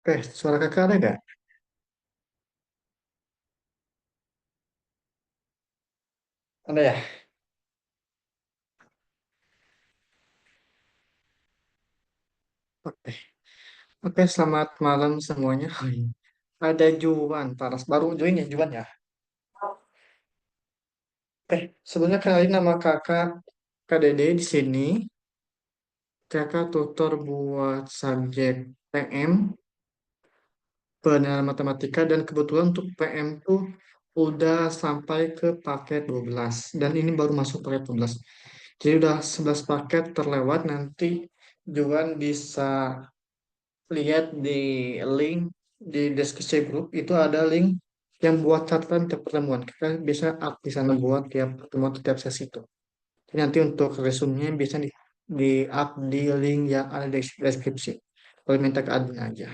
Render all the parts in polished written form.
Suara kakak ada nggak? Ada ya? Oke. Oke, selamat malam semuanya. Hai. Ada Juan, Paras. Baru join ya, Juan ya? Sebelumnya kenalin nama kakak, Kak Dede di sini. Kakak tutor buat subjek PM, penilaian matematika, dan kebetulan untuk PM tuh udah sampai ke paket 12. Dan ini baru masuk paket 12. Jadi udah 11 paket terlewat, nanti Juan bisa lihat di link di deskripsi grup itu ada link yang buat catatan tiap pertemuan. Kita bisa up di sana buat tiap pertemuan atau tiap sesi itu. Jadi nanti untuk resume-nya bisa di up di link yang ada di deskripsi. Kalau minta ke admin aja.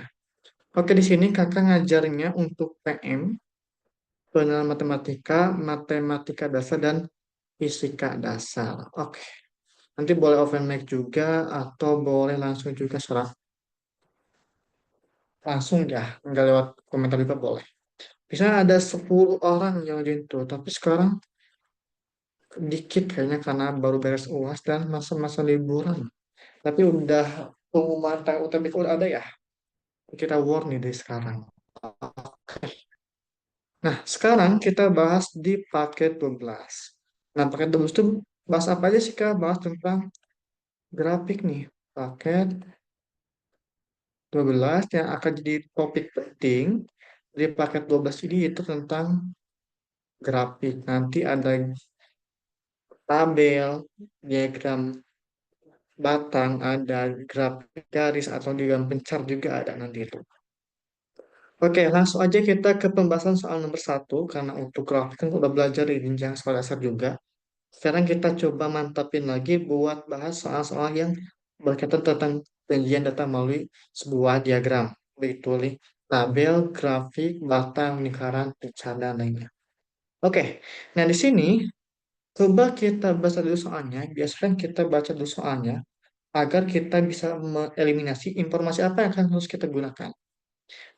Oke, di sini kakak ngajarnya untuk PM, pengenalan matematika, matematika dasar, dan fisika dasar. Oke, nanti boleh open mic juga atau boleh langsung juga secara langsung ya, nggak lewat komentar juga boleh. Bisa ada 10 orang yang join tuh, tapi sekarang dikit kayaknya karena baru beres UAS dan masa-masa liburan. Tapi udah pengumuman tanggal UTBK udah ada ya. Kita war nih dari sekarang. Nah, sekarang kita bahas di paket 12. Nah, paket 12 itu bahas apa aja sih Kak? Bahas tentang grafik nih. Paket 12 yang akan jadi topik penting di paket 12 ini itu tentang grafik. Nanti ada tabel, diagram batang, ada grafik garis atau diagram pencar juga ada nanti itu. Oke, langsung aja kita ke pembahasan soal nomor satu, karena untuk grafik kan udah belajar di jenjang sekolah dasar juga. Sekarang kita coba mantapin lagi buat bahas soal-soal yang berkaitan tentang penyajian data melalui sebuah diagram. Begitu, tabel, grafik, batang, lingkaran, pencar, dan lainnya. Oke, nah di sini coba kita baca dulu soalnya. Biasanya kita baca dulu soalnya agar kita bisa mengeliminasi informasi apa yang akan harus kita gunakan.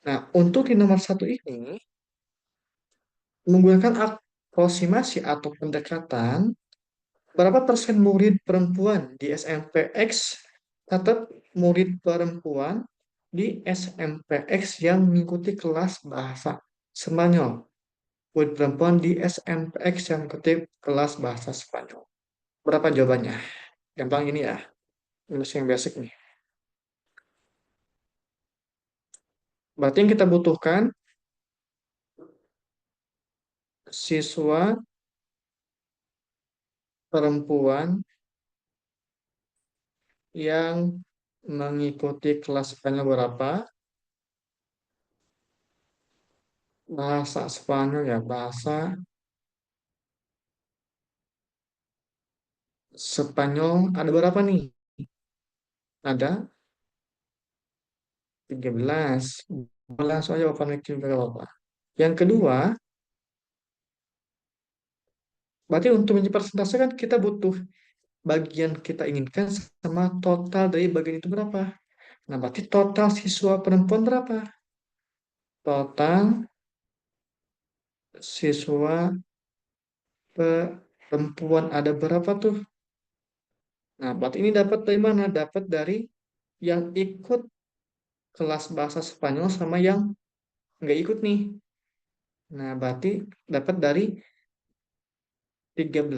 Nah, untuk di nomor satu ini, menggunakan aproksimasi atau pendekatan, berapa persen murid perempuan di SMP X tetap murid perempuan di SMP X yang mengikuti kelas bahasa Spanyol. Murid perempuan di SMP X yang mengikuti kelas bahasa Spanyol. Berapa jawabannya? Gampang ini ya, ini yang basic nih. Berarti yang kita butuhkan siswa perempuan yang mengikuti kelas Spanyol berapa? Bahasa Spanyol ya, bahasa Spanyol ada berapa nih? Ada 13. Langsung aja open mic juga gak apa-apa. Yang kedua, berarti untuk menjadi persentase kan kita butuh bagian kita inginkan sama total dari bagian itu berapa. Nah, berarti total siswa perempuan berapa? Total siswa perempuan ada berapa tuh? Nah, berarti ini dapat dari mana? Dapat dari yang ikut kelas bahasa Spanyol sama yang nggak ikut nih. Nah, berarti dapat dari 13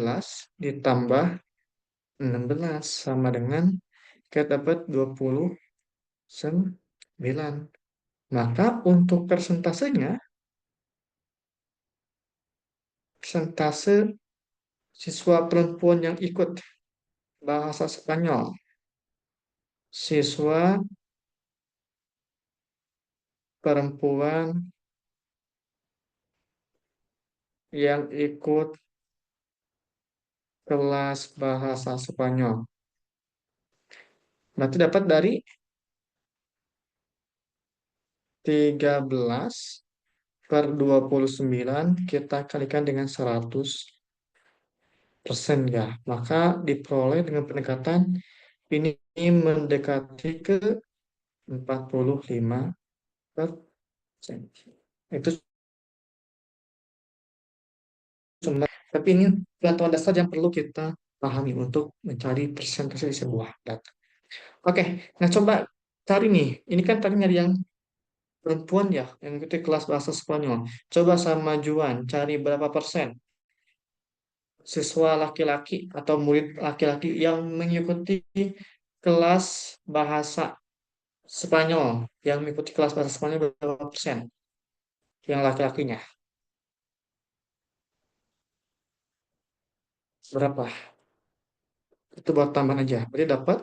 ditambah 16 sama dengan kita dapat 29. Maka untuk persentasenya, persentase siswa perempuan yang ikut bahasa Spanyol, siswa perempuan yang ikut kelas bahasa Spanyol. Berarti dapat dari 13 per 29 kita kalikan dengan 100% ya. Maka diperoleh dengan pendekatan ini mendekati ke 45%. persen. Itu cuma, tapi ini pengetahuan dasar yang perlu kita pahami untuk mencari persentase di sebuah data. Oke, nah coba cari nih. Ini kan tadi nyari yang perempuan ya, yang ikuti kelas bahasa Spanyol. Coba sama Juan, cari berapa persen siswa laki-laki atau murid laki-laki yang mengikuti kelas bahasa Spanyol, yang mengikuti kelas bahasa Spanyol berapa persen yang laki-lakinya? Berapa? Itu buat tambahan aja. Berarti dapat?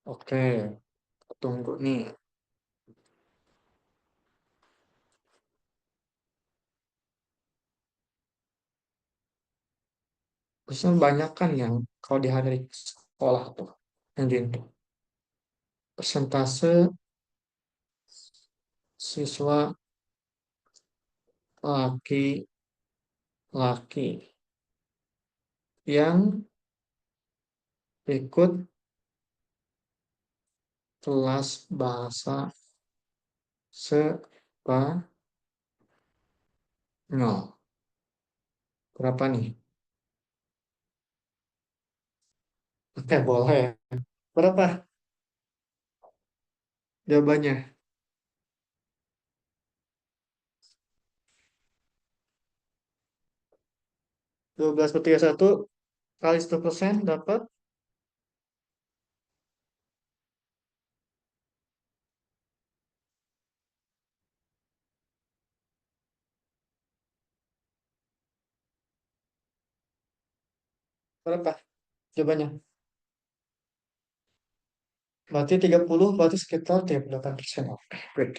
Oke, tunggu nih. Biasanya banyak kan yang kalau di hari sekolah tuh, yang gitu. Persentase siswa laki-laki yang ikut kelas bahasa Spanyol. Berapa nih? Oke, boleh. Berapa jawabannya? 12 per 31 kali 1% dapat berapa jawabannya? Berarti 30, berarti sekitar 38%. Oke, good.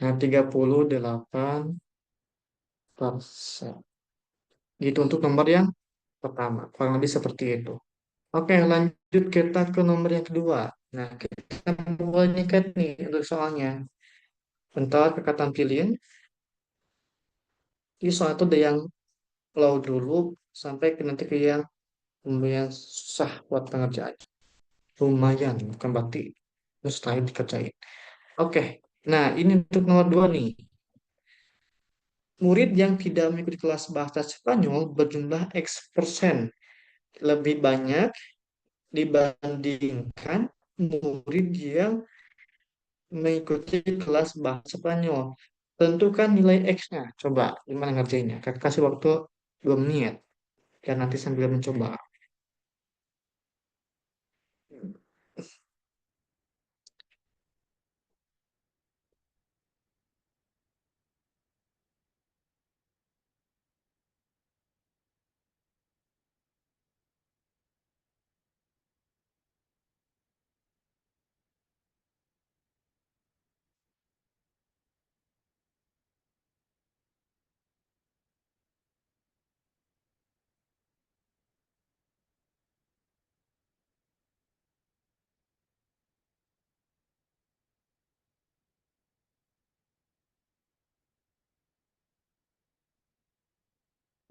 Nah, 38%. Gitu untuk nomor yang pertama. Kurang lebih seperti itu. Oke, lanjut kita ke nomor yang kedua. Nah, kita mulai nyikat nih untuk soalnya. Bentar, kakak tampilin. Ini soal itu ada yang low dulu sampai ke nanti ke yang lumayan susah buat pengerjaan. Lumayan, bukan berarti mustahil dikerjain. Oke, nah ini untuk nomor dua nih. Murid yang tidak mengikuti kelas bahasa Spanyol berjumlah X persen lebih banyak dibandingkan murid yang mengikuti kelas bahasa Spanyol. Tentukan nilai X-nya. Coba, gimana ngerjainnya? Kakak kasih waktu 2 menit. Dan nanti sambil mencoba.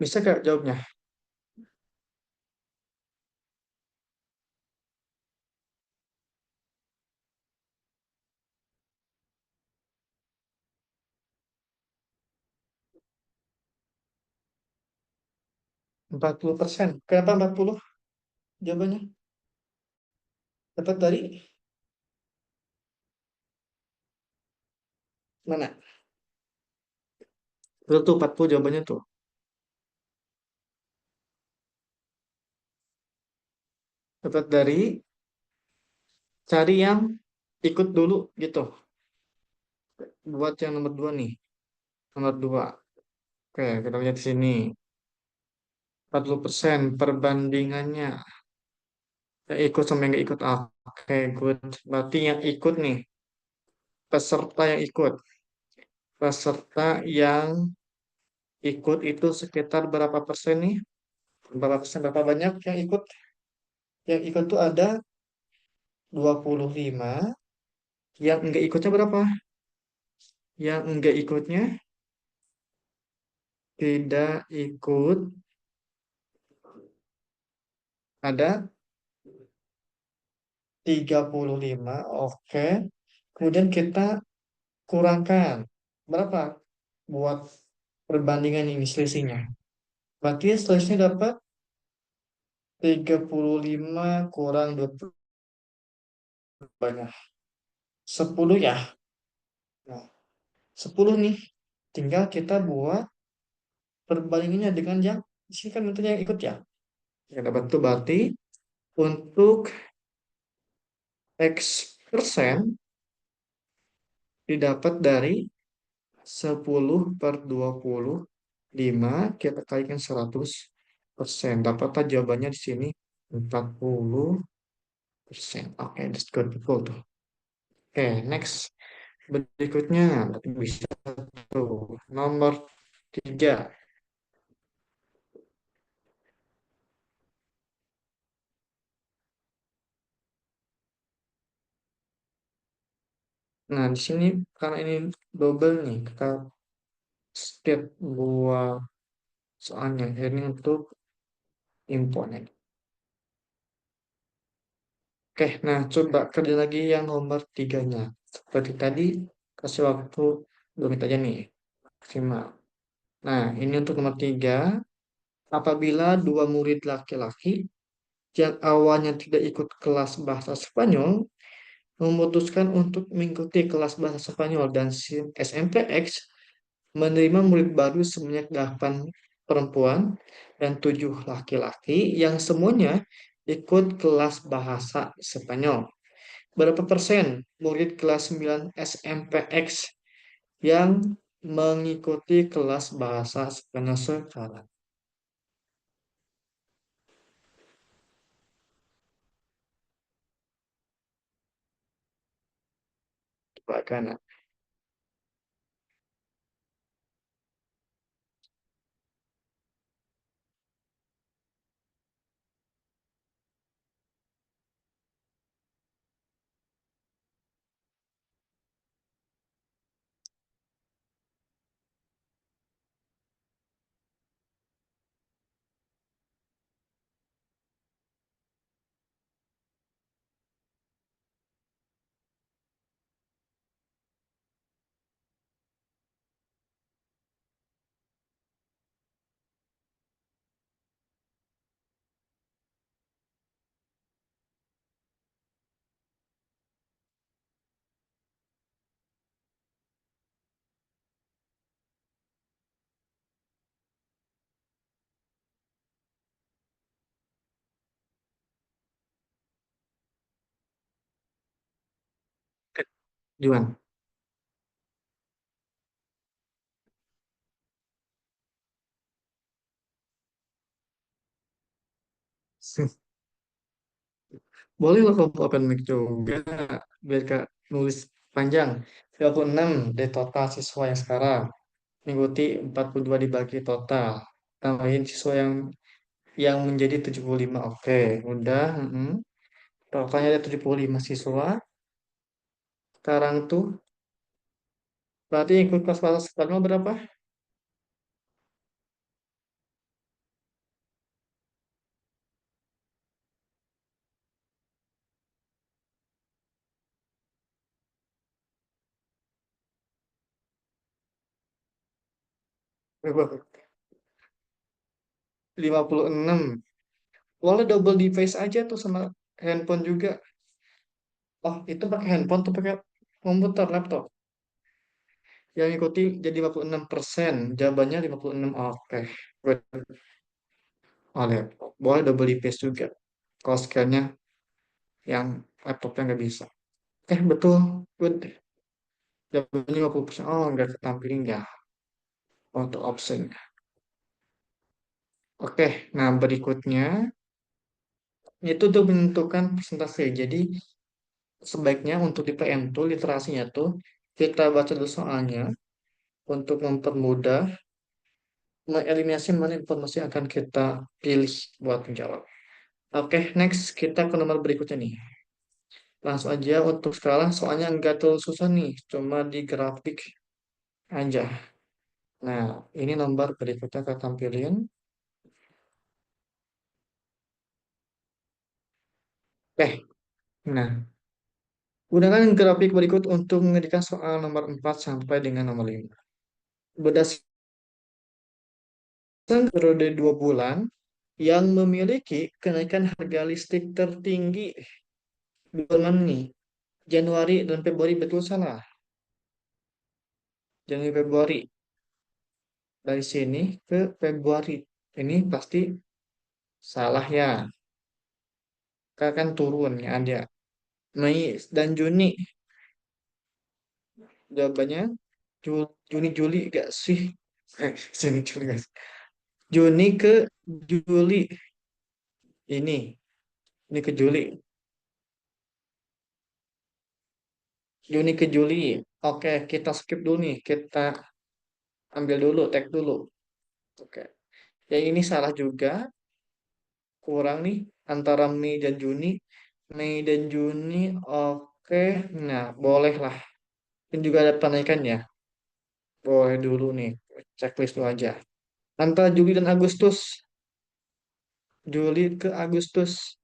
Bisa gak jawabnya? 40%. Kenapa 40 jawabannya? Dapat dari mana? Betul tuh 40 jawabannya tuh. Dapat dari cari yang ikut dulu gitu. Buat yang nomor 2 nih. Nomor 2. Oke, kita lihat di sini. 40% perbandingannya. Yang ikut sama yang nggak ikut. Oke, good. Berarti yang ikut nih. Peserta yang ikut. Peserta yang ikut itu sekitar berapa persen nih? Berapa persen, berapa banyak yang ikut? Yang ikut tuh ada 25. Yang enggak ikutnya berapa? Yang enggak ikutnya tidak ikut ada 35. Oke. Kemudian kita kurangkan. Berapa? Buat perbandingan ini selisihnya. Berarti selisihnya dapat 35 kurang 20 banyak. 10 ya. Nah, 10 nih. Tinggal kita buat perbandingannya dengan yang di sini kan tentunya yang ikut ya. Ya, dapat itu berarti untuk X persen didapat dari 10/25 kita kalikan 100%. Dapatlah jawabannya di sini 40%. Oke, that's good. Betul tuh. Oke, next. Berikutnya, berarti bisa tuh. Nomor 3. Nah, di sini karena ini double nih, kita skip buah soalnya. Ini untuk imponen. Oke, nah coba kerja lagi yang nomor tiganya. Seperti tadi, kasih waktu 2 menit aja nih. Maksimal. Nah, ini untuk nomor 3. Apabila dua murid laki-laki yang awalnya tidak ikut kelas bahasa Spanyol, memutuskan untuk mengikuti kelas bahasa Spanyol dan SMPX menerima murid baru sebanyak 8 perempuan dan 7 laki-laki yang semuanya ikut kelas bahasa Spanyol. Berapa persen murid kelas 9 SMPX yang mengikuti kelas bahasa Spanyol sekarang? Bagaimana? Juan. Boleh lo kamu open mic juga biar Kak nulis panjang. 36 dari total siswa yang sekarang. Mengikuti 42 dibagi total. Tambahin siswa yang menjadi 75. Oke, udah. Totalnya ada 75 siswa. Sekarang tuh berarti ikut kelas bahasa Spanyol berapa? Berapa? 56. Boleh double device aja tuh sama handphone juga. Oh, itu pakai handphone tuh pakai komputer, laptop. Yang ikuti jadi 56%. Jawabannya 56. Oke. Good. Oh, laptop. Boleh double IPS juga. Kalau scan-nya yang laptopnya nggak bisa. Betul. Good. Jawabannya 50%. Oh, nggak ketampilin ya. Untuk option. Oke. Nah, berikutnya. Itu untuk menentukan presentasi. Jadi, sebaiknya untuk di PM tuh, literasinya tuh, kita baca dulu soalnya untuk mempermudah mengeliminasi mana informasi yang akan kita pilih buat menjawab. Oke, next kita ke nomor berikutnya nih. Langsung aja untuk sekarang soalnya nggak terlalu susah nih, cuma di grafik aja. Nah, ini nomor berikutnya kita tampilin. Nah, Gunakan grafik berikut untuk mengerjakan soal nomor 4 sampai dengan nomor 5. Berdasarkan periode 2 bulan yang memiliki kenaikan harga listrik tertinggi di bulan nih, Januari dan Februari, betul salah? Januari Februari, dari sini ke Februari. Ini pasti salah ya. Karena kan turun ya ada. Mei dan Juni. Jawabannya Juni Juli gak sih? Juni Juli gak sih? Juni ke Juli. Ini ke Juli. Juni ke Juli. Oke, kita skip dulu nih. Kita ambil dulu, tag dulu. Oke. Yang ini salah juga. Kurang nih antara Mei dan Juni. Mei dan Juni. Oke. Nah, boleh lah. Ini juga ada penaikan ya. Boleh dulu nih. Checklist dulu aja. Antara Juli dan Agustus. Juli ke Agustus.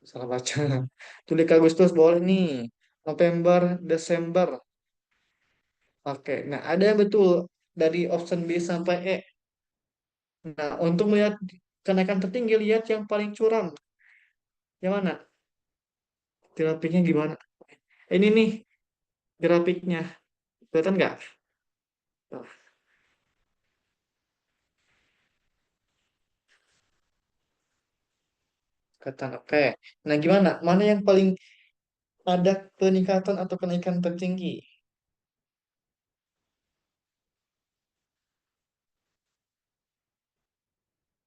Salah baca. Juli ke Agustus boleh nih. November, Desember. Oke. Nah, ada yang betul dari option B sampai E. Nah, untuk melihat kenaikan tertinggi, lihat yang paling curam. Yang mana? Grafiknya gimana? Ini nih grafiknya. Kelihatan nggak? Tuh, kelihatan. Oke. Nah, gimana? Mana yang paling ada peningkatan atau kenaikan tertinggi?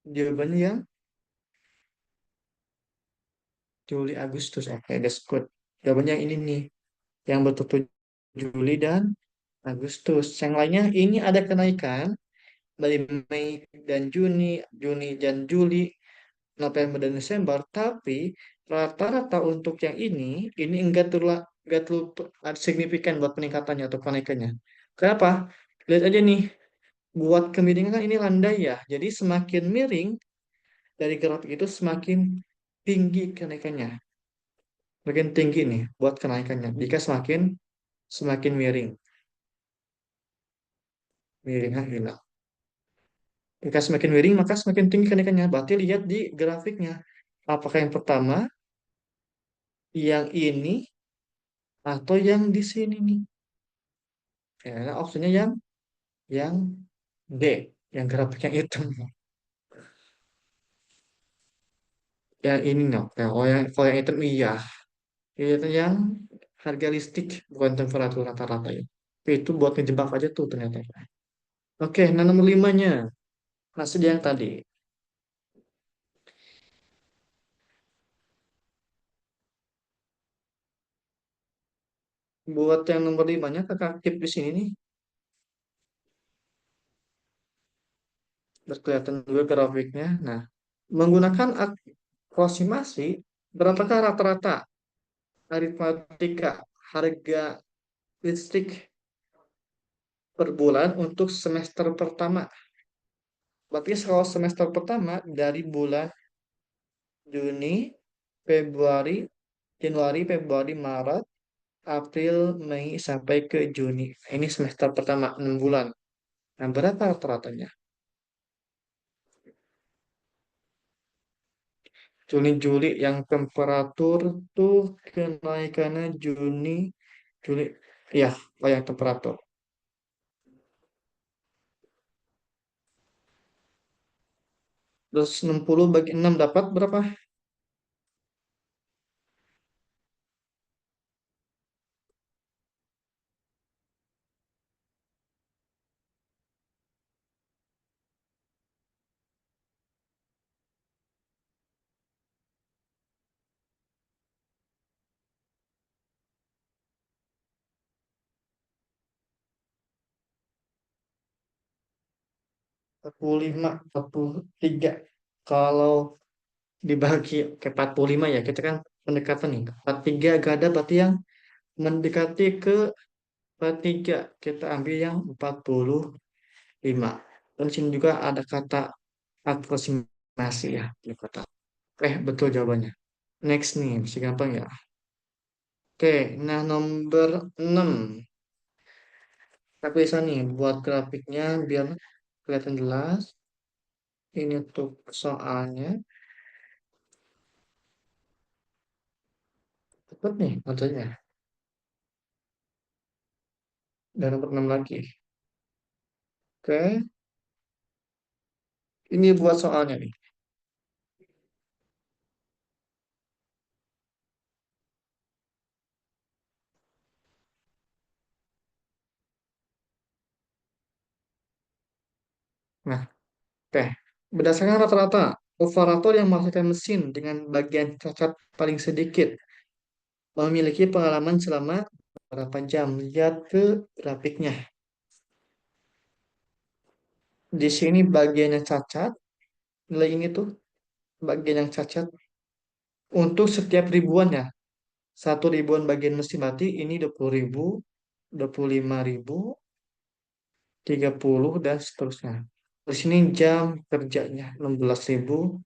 Jawabannya yang Juli, Agustus. Oke, that's good. Jawabannya yang ini nih. Yang betul-betul Juli dan Agustus. Yang lainnya ini ada kenaikan dari Mei dan Juni, Juni dan Juli, November dan Desember, tapi rata-rata untuk yang ini enggak terlalu signifikan buat peningkatannya atau kenaikannya. Kenapa? Lihat aja nih, buat kemiringan kan ini landai ya. Jadi semakin miring dari grafik itu semakin tinggi kenaikannya. Semakin tinggi nih buat kenaikannya. Jika semakin semakin miring, miringnya hilang. Jika semakin miring maka semakin tinggi kenaikannya. Berarti lihat di grafiknya. Apakah yang pertama, yang ini, atau yang di sini nih? Ya, nah, opsinya yang D, yang grafik yang hitam. Yang ini no. Ya, kalau yang hitam iya. Itu yang harga listrik bukan temperatur rata-rata ya. Tapi itu buat ngejebak aja tuh ternyata. Oke, nah nomor limanya. Masih yang tadi. Buat yang nomor limanya kakak tip di sini nih. Biar kelihatan juga grafiknya. Nah, menggunakan aproximasi berapakah rata-rata aritmatika harga listrik per bulan untuk semester pertama? Berarti kalau semester pertama dari bulan Juni, Februari, Januari, Februari, Maret, April, Mei sampai ke Juni. Ini semester pertama 6 bulan. Nah, berapa rata-ratanya? Juni, Juli yang temperatur tuh kenaikannya Juni, Juli. Ya, oh yang temperatur. Terus 60 bagi 6 dapat berapa? 45, 43. Kalau dibagi ke 45 ya, kita kan pendekatan nih. 43 gak ada berarti yang mendekati ke 43. Kita ambil yang 45. Dan sini juga ada kata aproksimasi ya. Di kota. Betul jawabannya. Next nih, masih gampang ya. Oke, nah nomor 6. Tapi bisa nih buat grafiknya biar kelihatan jelas. Ini untuk soalnya. Cepet nih ngerjainnya. Dan nomor 6 lagi. Oke, ini buat soalnya nih. Nah, oke. Berdasarkan rata-rata, operator yang menghasilkan mesin dengan bagian cacat paling sedikit memiliki pengalaman selama berapa jam. Lihat ke grafiknya. Di sini bagian yang cacat, nilai ini tuh bagian yang cacat untuk setiap ribuannya. Satu ribuan bagian mesin berarti ini 20.000, 25.000, 30 dan seterusnya. Di sini jam kerjanya 16.000,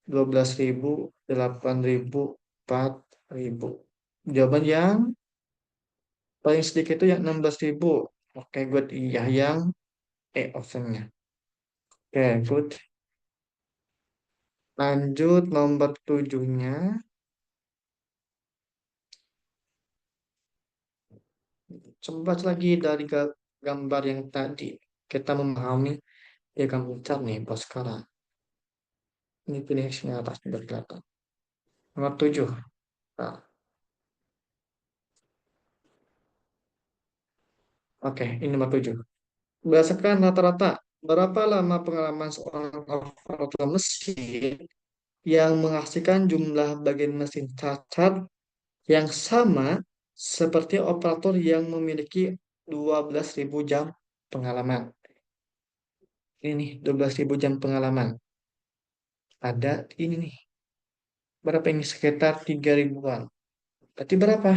12.000, 8.000, 4.000. Jawaban yang paling sedikit itu yang 16.000. Oke, good. Iya, yang optionnya. Oke, good. Lanjut nomor 7-nya. Coba baca lagi dari gambar yang tadi. Kita memahami ya gambar besar nih buat sekarang. Ini pilih yang atas biar kelihatan. Nomor 7. Nah, oke, ini nomor 7. Berdasarkan rata-rata, berapa lama pengalaman seorang operator mesin yang menghasilkan jumlah bagian mesin cacat yang sama seperti operator yang memiliki 12.000 jam pengalaman. Ini nih, 12.000 jam pengalaman. Ada ini nih, berapa ini? Sekitar 3 ribuan. Berarti berapa?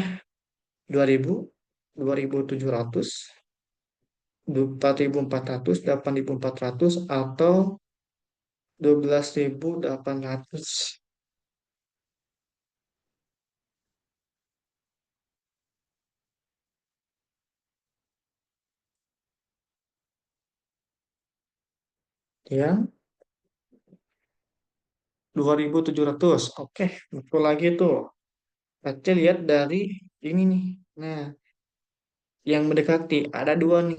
2.000, 2.700, 4.400, 8.400, atau 12.800. Ya, 2.700. Oke, betul lagi tuh. Berarti lihat dari ini nih. Nah, yang mendekati ada dua nih.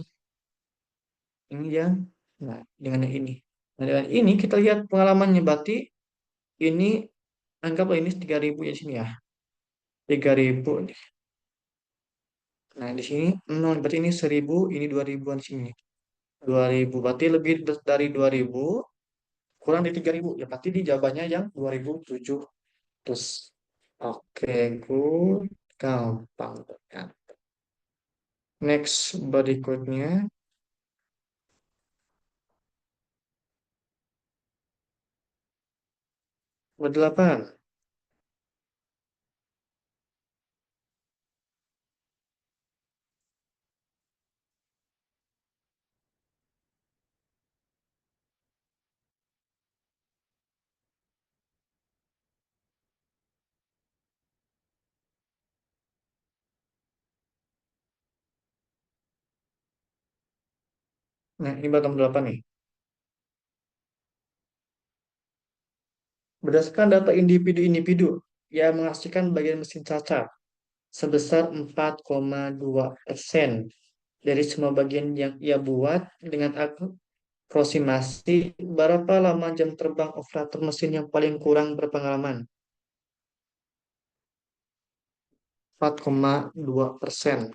Ini yang, nah, dengan yang ini. Nah, dengan ini kita lihat pengalamannya. Berarti ini, anggaplah ini 3.000 ya sini ya. 3.000 nih. Nah, di sini 0. Berarti ini 1.000, ini 2.000-an sini. 2.000. Berarti lebih dari 2.000, kurang dari 3.000. Ya, berarti di jawabannya yang 2.700. Oke, good. Gampang. Kan? Next, berikutnya. Berdelapan. Nah, ini bottom 8 nih. Berdasarkan data individu-individu yang menghasilkan bagian mesin cacat sebesar 4,2% dari semua bagian yang ia buat dengan aproksimasi berapa lama jam terbang operator mesin yang paling kurang berpengalaman? 4,2%.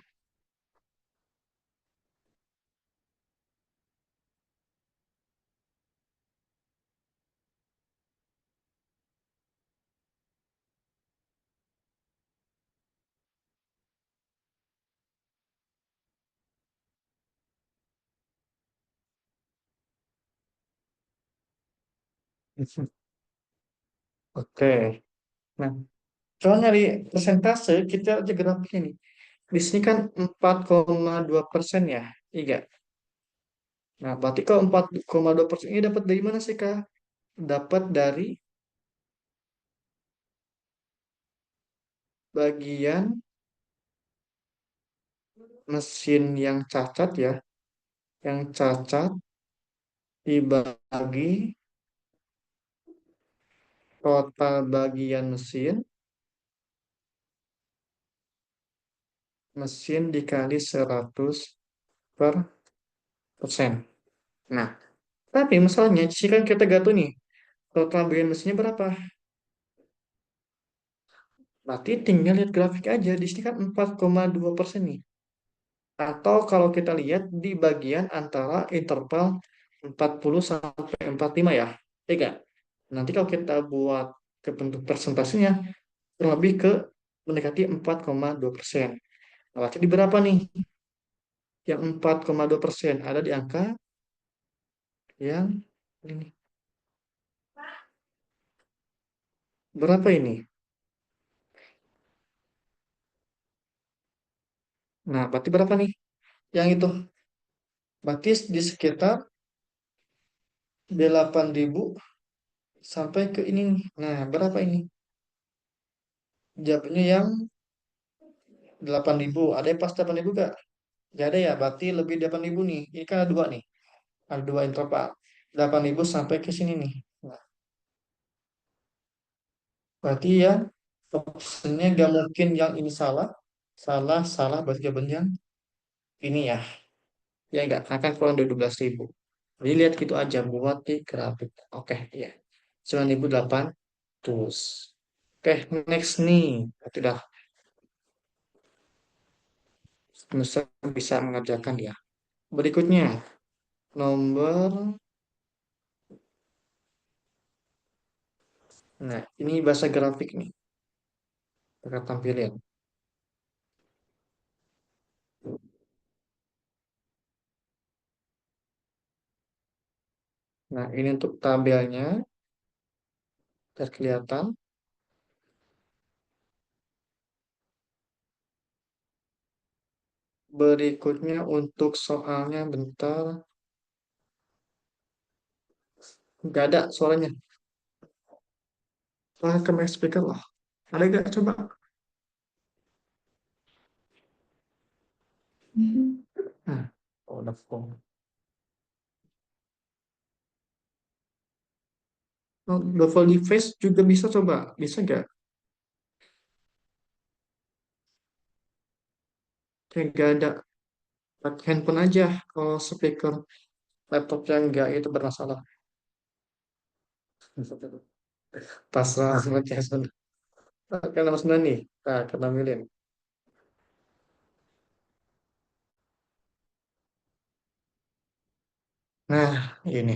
Oke. Nah, kalau nyari persentase, kita aja grafiknya nih. Di sini kan 4,2% ya. Iya. Nah, berarti kalau 4,2% ini dapat dari mana sih, Kak? Dapat dari bagian mesin yang cacat ya, yang cacat dibagi total bagian mesin, mesin dikali 100%. Nah, tapi masalahnya di sini kan kita gak tahu nih, total bagian mesinnya berapa. Berarti tinggal lihat grafik aja, di sini kan 4,2% nih. Atau kalau kita lihat di bagian antara interval 40 sampai 45 ya. Tiga. Nanti kalau kita buat ke bentuk persentasenya, kurang lebih ke mendekati 4,2%. Nah, berarti di berapa nih? Yang 4,2% ada di angka yang ini. Berapa ini? Nah, berarti berapa nih? Yang itu. Berarti di sekitar 8.000 sampai ke ini nih. Nah, berapa ini? Jawabnya yang 8.000. Ada yang pas 8.000 gak? Gak ada ya, berarti lebih 8.000 nih. Ini kan ada dua nih. Ada dua interval. 8.000 sampai ke sini nih. Nah, berarti ya opsinya gak mungkin yang ini salah. Salah, salah berarti jawabannya yang ini ya. Ya enggak, akan kurang dari 12.000. Jadi lihat gitu aja buat di grafik. Oke, ya. 9.800. Oke, next nih. Itu udah bisa bisa mengerjakan ya. Berikutnya, nomor, nah ini bahasa grafik nih. Kita tampilin. Nah, ini untuk tabelnya, biar kelihatan. Berikutnya untuk soalnya bentar. Nggak ada suaranya. Wah, ke main speaker lah. Ada nggak? Coba. Nah, oh, udah full. Oh, double device juga bisa coba. Bisa nggak? Kayak nggak ada. Pakai handphone aja. Kalau speaker laptop yang nggak itu bermasalah. Pasrah sama Jason. Kan nama sembilan nih. Nah, kena milin. Nah, ini.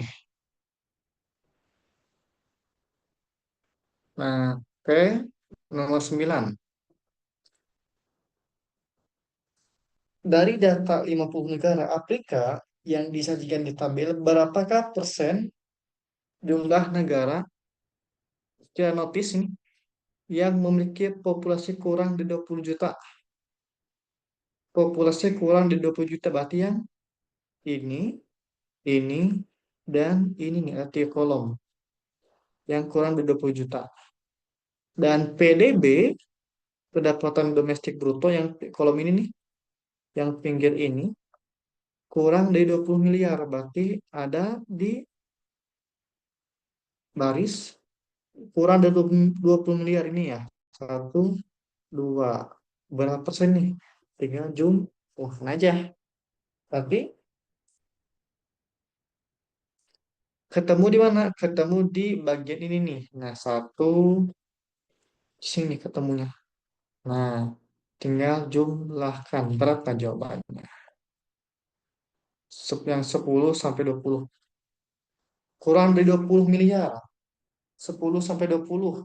Nah, oke. Nomor 9. Dari data 50 negara Afrika yang disajikan di tabel, berapakah persen jumlah negara, ya notice ini, yang memiliki populasi kurang di 20 juta? Populasi kurang di 20 juta, berarti yang ini, dan ini nih, arti kolom. Yang kurang di 20 juta. Dan PDB, pendapatan domestik bruto, yang kolom ini nih, yang pinggir ini, kurang dari 20 miliar. Berarti ada di baris kurang dari 20 miliar ini ya. Satu, dua. Berapa persen nih? Tinggal jumlahin aja. Tapi ketemu di mana? Ketemu di bagian ini nih. Nah, satu, di sini ketemunya. Nah, tinggal jumlahkan berapa jawabannya. Yang 10 sampai 20. Kurang dari 20 miliar. 10 sampai 20.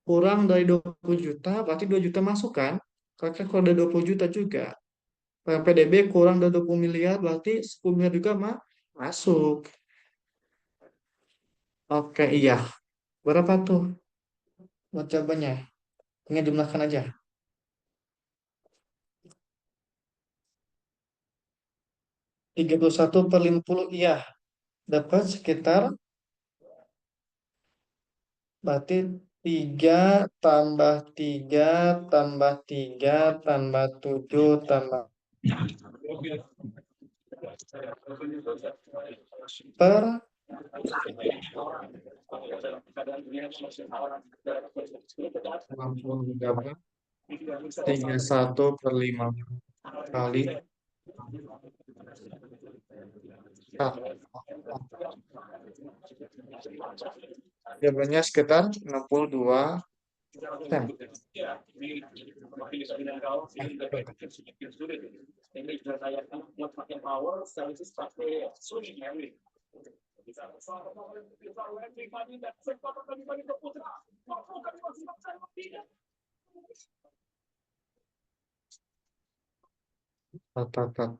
Kurang dari 20 juta, berarti 2 juta masuk kan? Kakak kurang dari 20 juta juga. PDB kurang dari 20 miliar, berarti 10 miliar juga masuk. Oke, iya. Berapa tuh buat jawabannya? Tinggal jumlahkan aja. 31/50, iya. Dapat sekitar, berarti 3 tambah 3 tambah 3 tambah 7 tambah per 63 31 per 5 kali jawabannya sekitar 62 persen. Tat, tat, tat.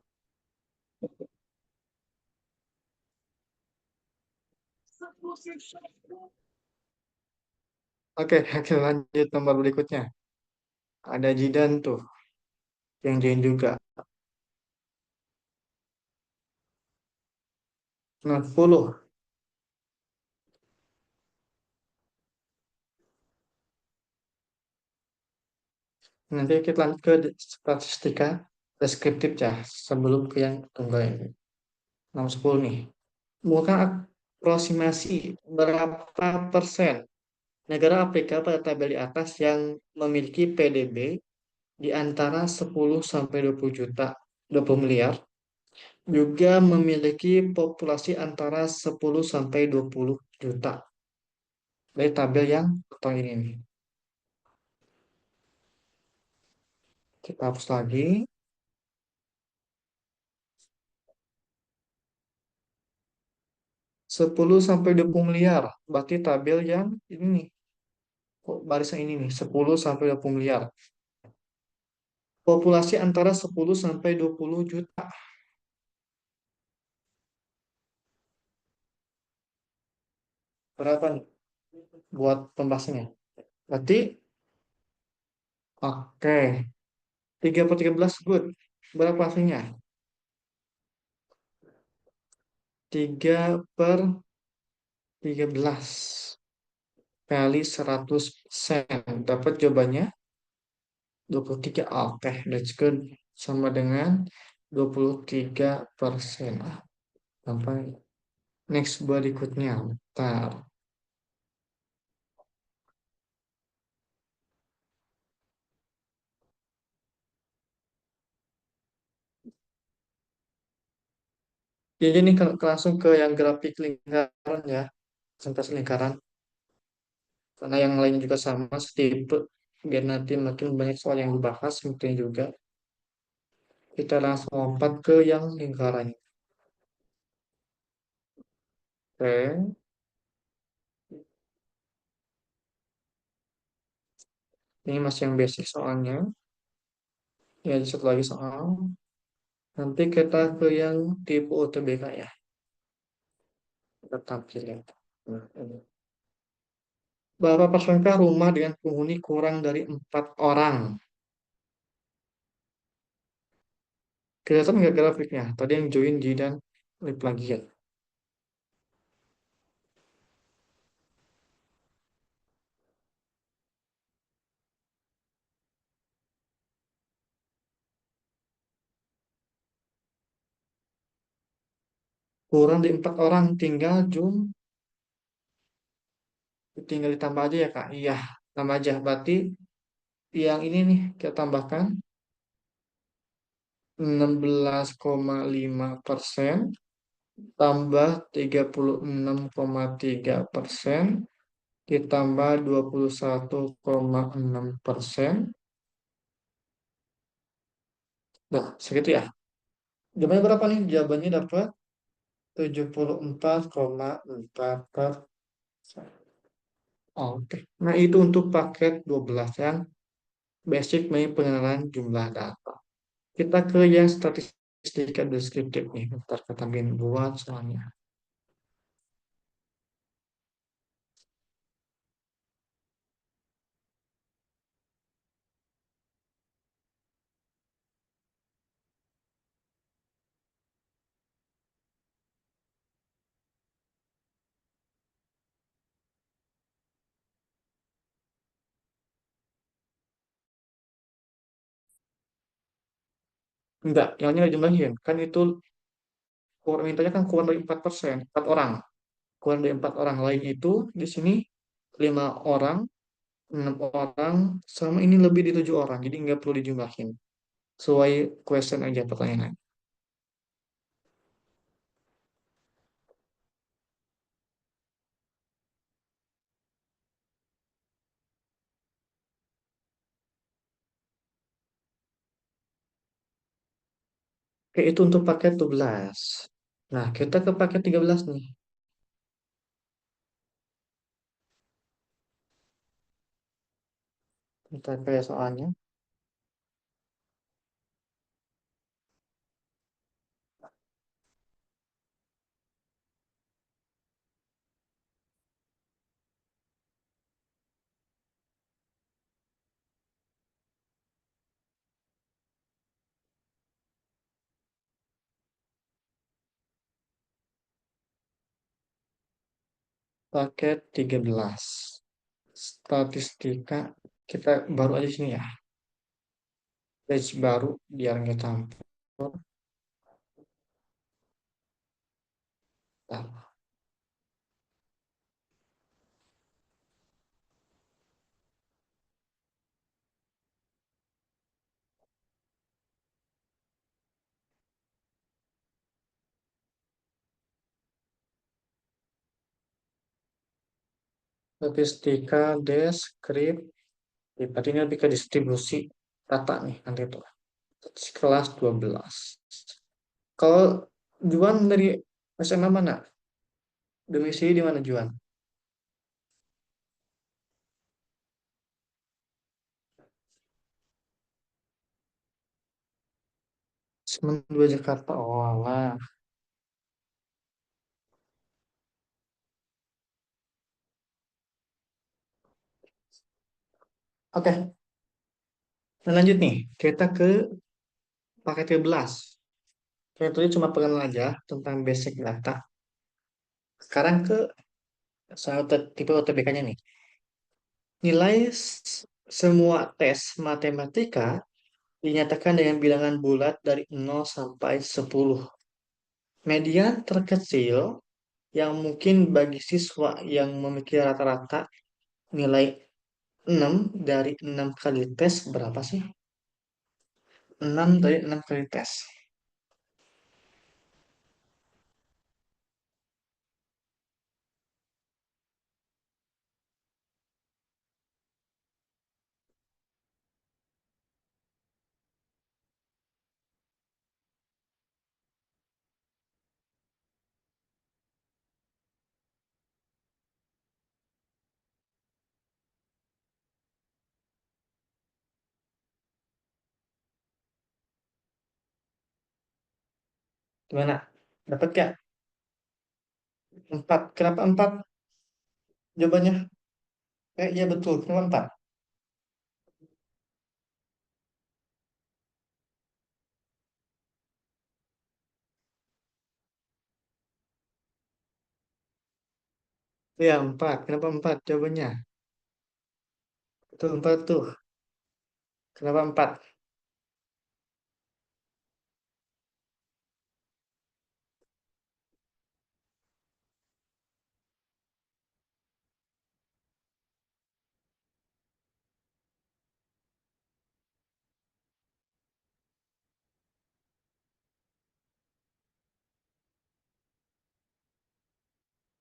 Oke, oke, lanjut nomor berikutnya. Ada Jidan tuh yang join juga. 60. Nanti kita lanjut ke statistika deskriptif ya sebelum ke yang tunggal ini. Nomor 10 nih. Bukan aproksimasi berapa persen negara Afrika pada tabel di atas yang memiliki PDB di antara 10 sampai 20 juta, 20 miliar, juga memiliki populasi antara 10 sampai 20 juta. Dari tabel yang pertama ini nih. Kita hapus lagi. 10 sampai 20 miliar. Berarti tabel yang ini nih. Barisan ini nih, 10 sampai 20 miliar. Populasi antara 10 sampai 20 juta. Berapa nih buat pembahasannya? Berarti, oke. 3 per 13 good. Berapa hasilnya? 3 per 13 kali 100%. Dapat jawabannya 23. Oke, that's good. Sama dengan 23%. Sampai next berikutnya. Bentar. Jadi ini langsung ke yang grafik lingkaran ya. Presentasi lingkaran. Karena yang lain juga sama, setipe. Biar nanti makin banyak soal yang dibahas, mungkin juga. Kita langsung lompat ke yang lingkarannya. Oke. Ini masih yang basic soalnya. Ya, satu lagi soal. Nanti kita ke yang tipe UTBK ya. Kita tampilin. Nah, ini. Berapa persenkah rumah dengan penghuni kurang dari 4 orang? Kelihatan nggak grafiknya? Tadi yang join G dan lip lagi ya. Kurang dari 4 orang, tinggal ditambah aja ya Kak. Iya, tambah aja. Berarti yang ini nih kita tambahkan 16,5% tambah 36,3% ditambah 21,6%. Nah, segitu ya. Jawabannya berapa nih? Jawabannya dapat 74,4%. Oke. Nah, itu untuk paket 12 yang basic pengenalan jumlah data. Kita ke yang statistika deskriptif nih. Bentar kita buat soalnya. Enggak, yang lainnya nggak dijumlahin. Kan itu kurang mintanya kan kurang dari 4%, 4 orang. Kurang dari 4 orang lain itu di sini 5 orang, 6 orang, sama ini lebih di 7 orang. Jadi nggak perlu dijumlahin. Sesuai question aja pertanyaan. Oke, itu untuk paket 12. Nah, kita ke paket 13 nih. Kita kayak soalnya. Paket 13. Statistika. Kita baru aja sini ya. Page baru biar nggak campur. Nah, statistika, deskrip. Berarti ini lebih ke distribusi data nih nanti itu. Kelas 12. Kalau Juan dari SMA mana? Domisili di mana Juan? Semen 2 Jakarta. Oh alah. Oke, nah lanjut nih. Kita ke paket 13. Kita tadi cuma pengenalan aja tentang basic data. Sekarang ke soal tipe UTBK-nya nih. Nilai semua tes matematika dinyatakan dengan bilangan bulat dari 0 sampai 10. Median terkecil yang mungkin bagi siswa yang memiliki rata-rata nilai 6 dari 6 kali tes berapa sih? 6 dari 6 kali tes. Gimana? Dapat gak? 4. Kenapa 4? Jawabannya? Iya betul. Kenapa 4? Iya 4. Kenapa 4? Jawabannya. Betul 4 tuh. Kenapa 4?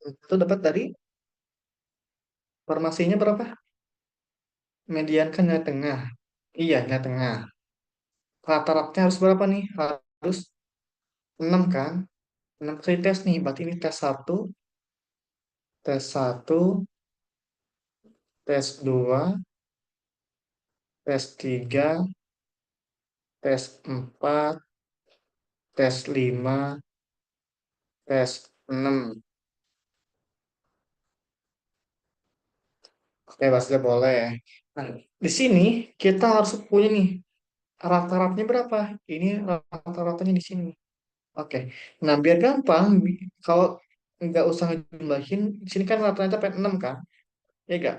Itu dapat dari formasinya berapa? Median kan nilai tengah. Iya, nilai tengah. Rata-ratanya harus berapa nih? Harus 6 kan? 6 kali tes nih. Berarti ini tes satu, tes 2, tes 3, tes 4, tes 5, tes 6. Oke, Basnya boleh. Nah, di sini kita harus punya nih rata-ratanya berapa? Ini rata-ratanya di sini. Oke. Nah, biar gampang, kalau nggak usah ngejumlahin, di sini kan rata-rata sampai 6 kan? Ya nggak?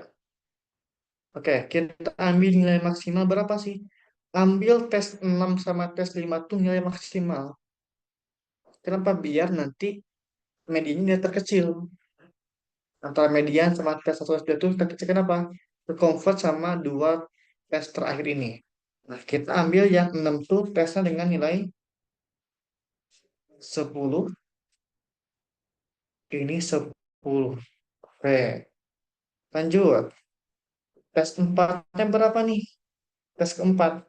Oke, kita ambil nilai maksimal berapa sih? ambil tes 6 sama tes 5 tuh nilai maksimal. Kenapa? Biar nanti mediannya nilai terkecil. Antara median sama tes 1 tes 2 itu terkecil kenapa? Terconvert sama dua tes terakhir ini. Nah, kita ambil yang 6 tuh tesnya dengan nilai 10, ini 10. Oke, lanjut. Tes 4-nya berapa nih? Tes keempat.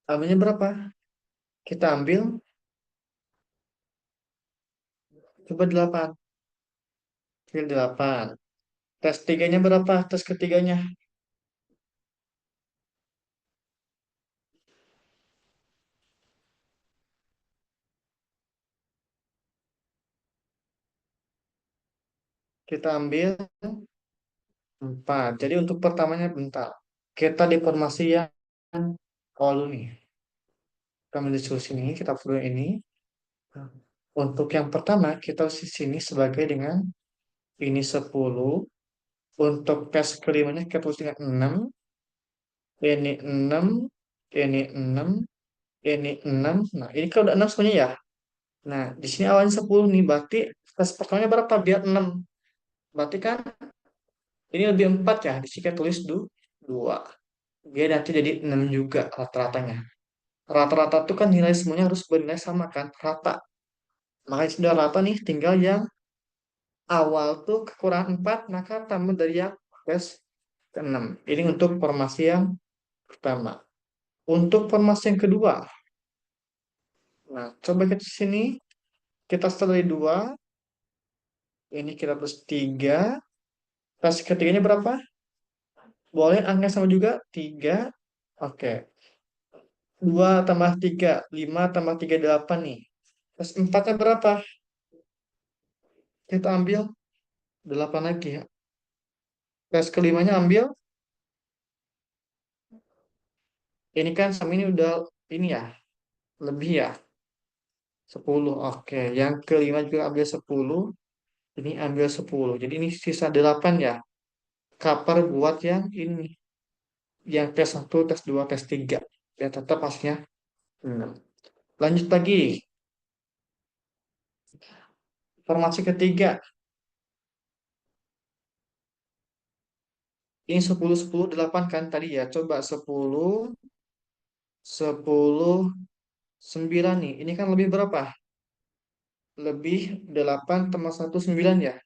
Ambilnya berapa? Kita ambil, coba 8. Ambil 8. Tes tiganya berapa? Tes ketiganya. Kita ambil 4. Jadi untuk pertamanya bentar. Kita di formasi yang awal dulu nih. Kita ambil diskusi ini, kita follow ini. Untuk yang pertama, kita di sini sebagai dengan ini 10. Untuk tes kelimanya kita tulis dengan 6. Ini 6. Ini 6. Ini 6. Nah, ini kalau udah 6 semuanya ya. Nah, di sini awalnya 10 nih. Berarti tes pertamanya berapa? Biar 6. Berarti kan ini lebih 4 ya. Di sini kita tulis 2. Dia nanti jadi 6 juga rata-ratanya. Rata-rata tuh kan nilai semuanya harus bernilai sama kan? Rata. Makanya sudah rata nih, tinggal yang awal tuh kekurangan 4, maka tambah dari yang tes ke-6. Ini untuk formasi yang pertama. Untuk formasi yang kedua, nah coba kita sini, kita start dari 2, ini kita plus 3, tes ketiganya berapa? Boleh angka sama juga, 3. Oke, 2 tambah 3, 5 tambah 3, 8 nih. Tes empatnya berapa? Kita ambil 8 lagi ya. Tes kelimanya ambil, ini kan sama ini udah ini ya, lebih ya, 10. Oke, yang kelima juga ambil 10, ini ambil 10. Jadi ini sisa 8 ya. Cover buat yang ini, yang tes 1, tes 2, tes 3. Ya tetap hasilnya 6. Lanjut lagi, formasi ketiga. Ini 10, 10, 8 kan tadi ya. Coba 10, 10, 9 nih. Ini kan lebih berapa? Lebih 8 tambah 1, 9 ya.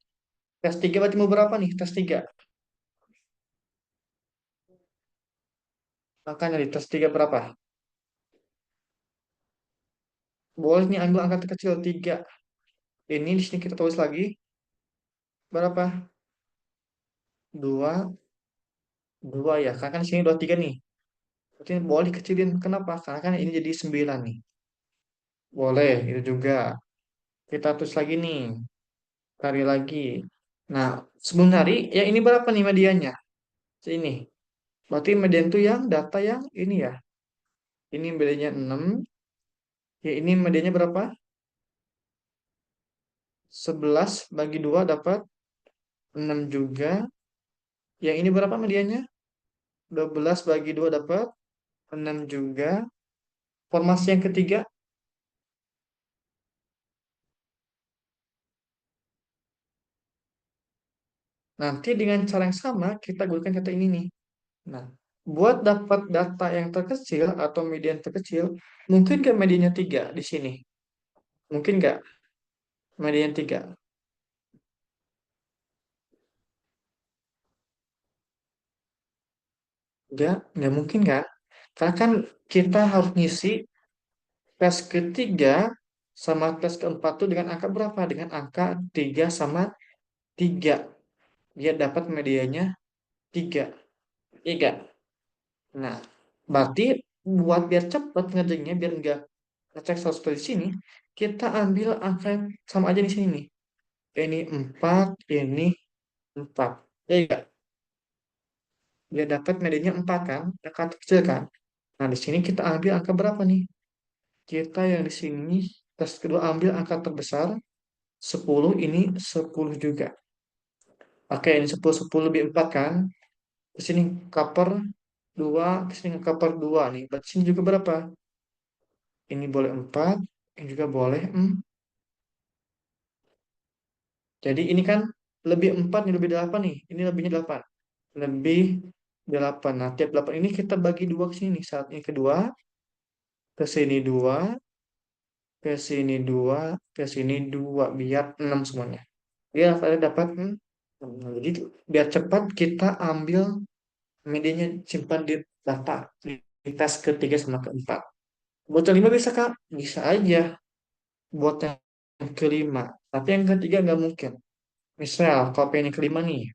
Tes 3 berarti mau berapa nih? Tes 3. Makanya di tes 3 berapa? Boleh nih ambil angka terkecil 3. Ini di sini kita tulis lagi. Berapa? 2, 2 ya. Karena kan di sini 23 nih. Berarti boleh dikecilin. Kenapa? Karena kan ini jadi 9 nih. Boleh, itu juga. Kita tulis lagi nih. Cari lagi. Nah, sebelum hari, ya ini berapa nih mediannya? Ini. Berarti median itu yang data yang ini ya. Ini mediannya 6. Ya ini mediannya berapa? 11 bagi 2 dapat 6 juga. Yang ini berapa mediannya? 12 bagi 2 dapat 6 juga. Formasi yang ketiga, nanti dengan cara yang sama kita gunakan kata ini nih. Nah, buat dapat data yang terkecil atau median terkecil, mungkin ke mediannya 3 di sini. Mungkin nggak median 3? Nggak mungkin kan? Karena kan kita harus ngisi tes ketiga sama tes keempat tuh dengan angka berapa? Dengan angka 3 sama 3. Dia dapat medianya 3. Iya. Nah, berarti buat biar cepat ngerjainnya, biar nggak ngecek satu di sini, kita ambil angka yang sama aja di sini nih. Ini 4, ini 4. Ya enggak? Dia dapat medianya 4 kan? Angka kecil kan? Nah, di sini kita ambil angka berapa nih? Kita yang di sini, tes kedua ambil angka terbesar. 10 ini 10 juga. Oke, ini 10 10 lebih 4 kan? Ke sini cover 2, ke sini cover 2 nih. Berarti sini juga berapa? Ini boleh 4, ini juga boleh. Jadi ini kan lebih 4 nih, lebih 8 nih. Ini lebihnya 8. Lebih 8. Nah, tiap 8 ini kita bagi 2 ke sini. Saat ini kedua, ke sini 2, ke sini 2, ke sini 2. Biar 6 semuanya. Dia ada dapat Nah, jadi biar cepat kita ambil medianya, simpan di data di tes ketiga sama keempat. Buat yang 5 bisa Kak? Bisa aja buat yang kelima. Tapi yang ketiga nggak mungkin. Misal kalau pengen yang kelima nih,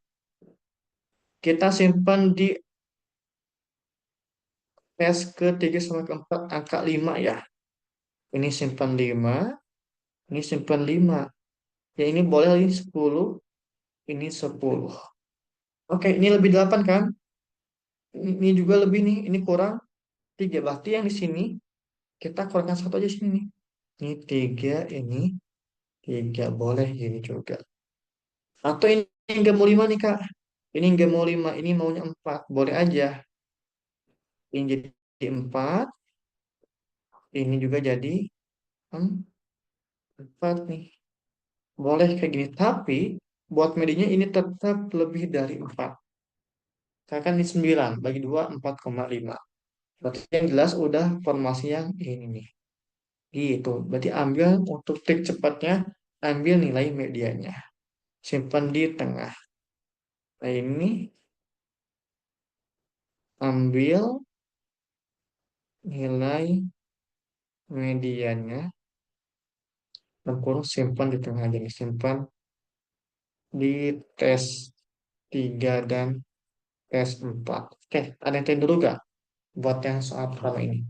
kita simpan di tes ketiga sama keempat angka 5 ya. Ini simpan 5, ini simpan 5. Ya ini boleh ini 10, ini 10. Oke, ini lebih 8 kan? Ini juga lebih nih, ini kurang 3. Berarti yang di sini kita kurangkan satu aja sini nih. Ini 3, ini 3. Boleh gini juga. Atau ini nggak mau 5 nih Kak. Ini nggak mau 5, ini maunya 4. Boleh aja. Ini jadi 4, ini juga jadi 4 nih. Boleh kayak gini. Tapi buat medianya ini tetap lebih dari 4. Karena kan ini 9, bagi 2, 4,5. Berarti yang jelas udah formasi yang ini nih. Gitu. Berarti ambil untuk trik cepatnya, ambil nilai medianya. Simpan di tengah. Nah ini ambil nilai medianya, kurung simpan di tengah aja nih. Simpan di tes 3 dan tes 4. Oke, ada yang tanya dulu gak? Buat yang soal pertama ini.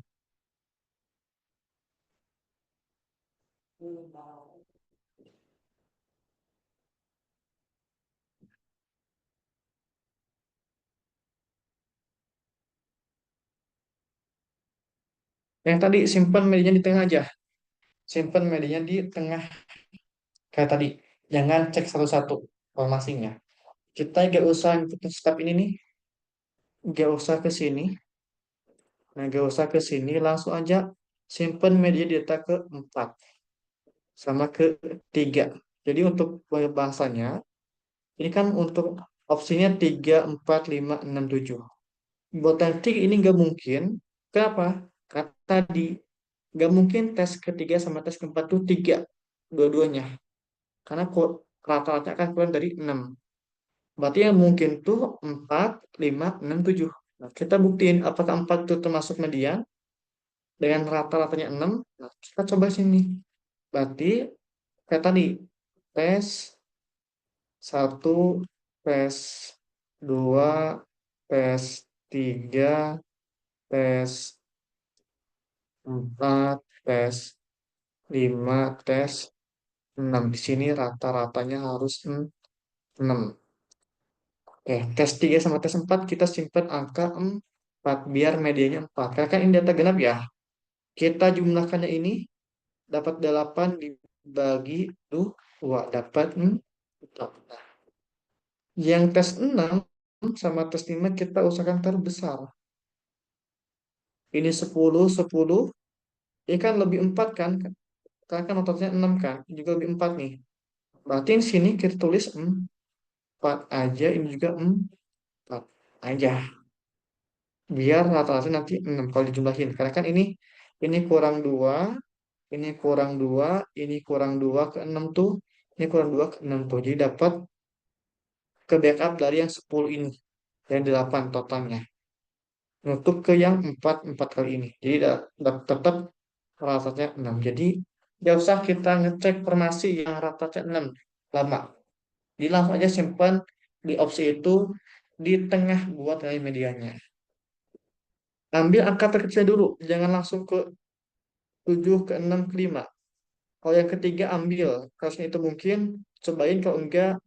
Yang tadi simpan medianya di tengah aja. Simpan medianya di tengah kayak tadi. Jangan cek satu-satu formasinya. Kita gak usah ngikutin step ini nih. Gak usah ke sini. Nah, gak usah ke sini. Langsung aja simpan media di data ke-4 sama ke-3. Jadi untuk bahasanya, ini kan untuk opsinya 3, 4, 5, 6, 7. Buat nanti ini nggak mungkin. Kenapa? Karena tadi nggak mungkin tes ketiga sama tes keempat tuh 3 dua-duanya. Karena kok rata-rata akan kurang dari 6. Berarti yang mungkin tuh 4, 5, 6, 7. Nah, kita buktiin apakah 4 itu termasuk median dengan rata-ratanya 6. Nah, kita coba sini. Berarti kayak tadi, tes satu, tes 2, tes 3, tes 4, tes 5, tes 6. Di sini rata-ratanya harus 6. Tes 3 sama tes 4 kita simpan angka 4 biar medianya 4. Karena kan ini data genap ya. Kita jumlahkannya ini dapat 8 dibagi 2 dapat 4. Yang tes 6 sama tes 5 kita usahakan terbesar. Ini 10 10. Ini kan lebih 4 kan? Karena kan otaknya 6 kan? Ini juga lebih 4 nih. Berarti di sini kita tulis 4 aja. Ini juga 4 aja. Biar rata-rata nanti 6 kalau dijumlahin. Karena kan ini kurang 2, ini kurang 2, ini kurang 2 ke 6 tuh. Ini kurang 2 ke 6 tuh. Jadi dapat ke backup dari yang 10 ini. Yang 8 totalnya. Nutup ke yang 4 kali ini. Jadi tetap rata-ratanya 6. Jadi tidak usah kita ngecek formasi yang rata-ratanya 6. Lama. Jadi langsung aja simpan di opsi itu di tengah buat nilai medianya. Ambil angka terkecil dulu. Jangan langsung ke 7, ke 6, ke 5. Kalau yang ketiga ambil. Kalau itu mungkin, cobain. Kalau enggak,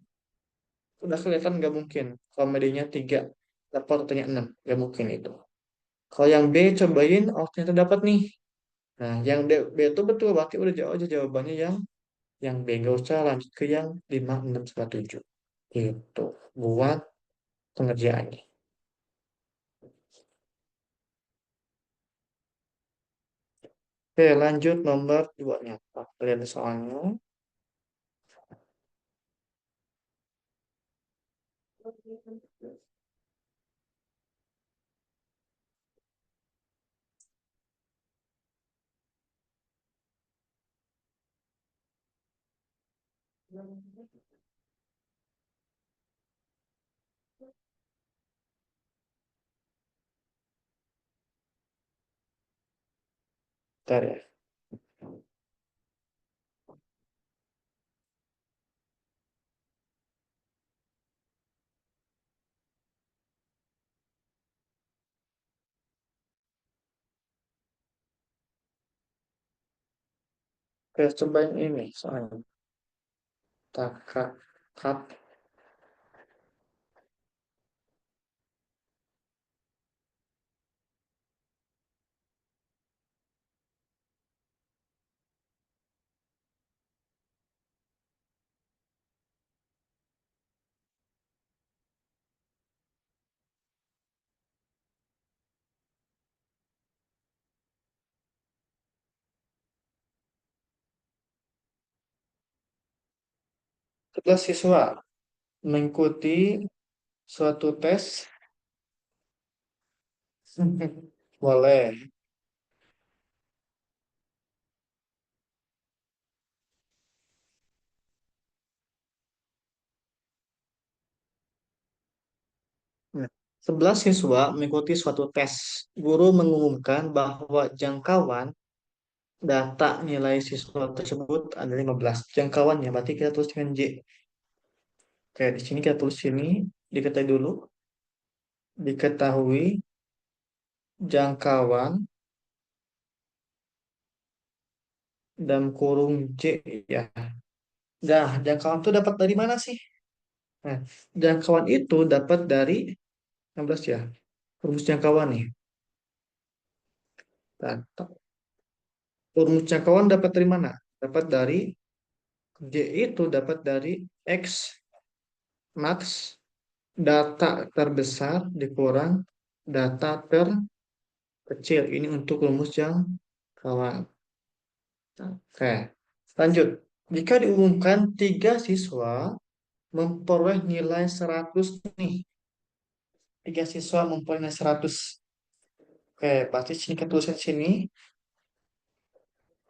udah kelihatan nggak mungkin. Kalau medianya 3, dapat totalnya 6. Nggak mungkin itu. Kalau yang B, cobain. Oh, ternyata dapat nih. Nah, yang B itu betul. Berarti udah jauh aja jawabannya yang Yang B nggak usah lanjut ke yang 5, 6, 7. Itu buat pengerjaannya. Oke, lanjut nomor 2 nya. Apa? Lihat soalnya. Bentar ya. Oke, cobain ini soalnya. Takak, kap. 11 siswa mengikuti suatu tes. Boleh. Nah, 11 siswa mengikuti suatu tes. Guru mengumumkan bahwa jangkauan data nilai siswa tersebut ada 15. Jangkauannya berarti kita tulis dengan J. Oke, di sini kita tulis sini diketahui dulu, diketahui jangkauan dalam kurung J ya. Nah, jangkauan itu dapat dari mana sih? Nah, jangkauan itu dapat dari 16 ya. Rumus jangkauan nih. Nah, rumus jangkauan dapat dari mana? Dapat dari J itu dapat dari X max data terbesar dikurang data terkecil. Ini untuk rumus jangkauan. Oke, lanjut. Jika diumumkan 3 siswa memperoleh nilai 100 nih. 3 siswa memperoleh nilai 100. Oke, berarti sini kita tuliskan sini.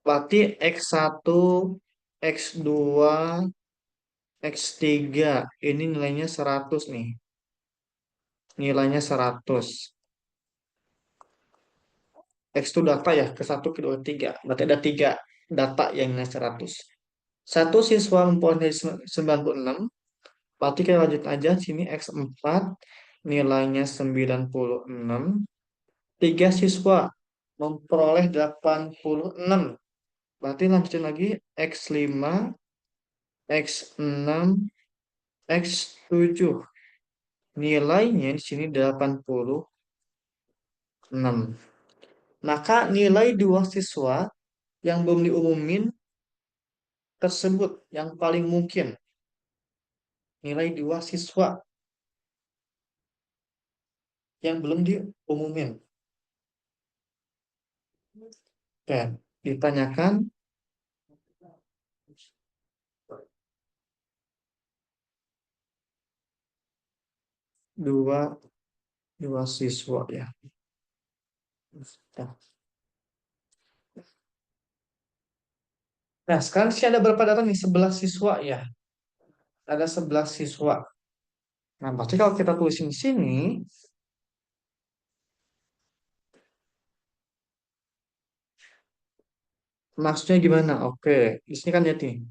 Berarti X1, X2, X3 ini nilainya 100 nih. Nilainya 100. X itu data ya, ke satu, kedua, tiga. Berarti ada 3 data yang nilai 100. Satu siswa memperoleh 96. Berarti kita lanjut aja sini X4 nilainya 96. 3 siswa memperoleh 86. Berarti lanjutin lagi X5, X6, X7. Nilainya di sini 86. Maka nilai 2 siswa yang belum diumumin tersebut yang paling mungkin. Nilai 2 siswa yang belum diumumin. Dan ditanyakan 2 siswa ya. Nah, sekarang sih ada berapa data nih? 11 siswa ya. Ada 11 siswa. Nah, pasti kalau kita tulisin di sini, maksudnya gimana? Oke, di sini kan lihat nih.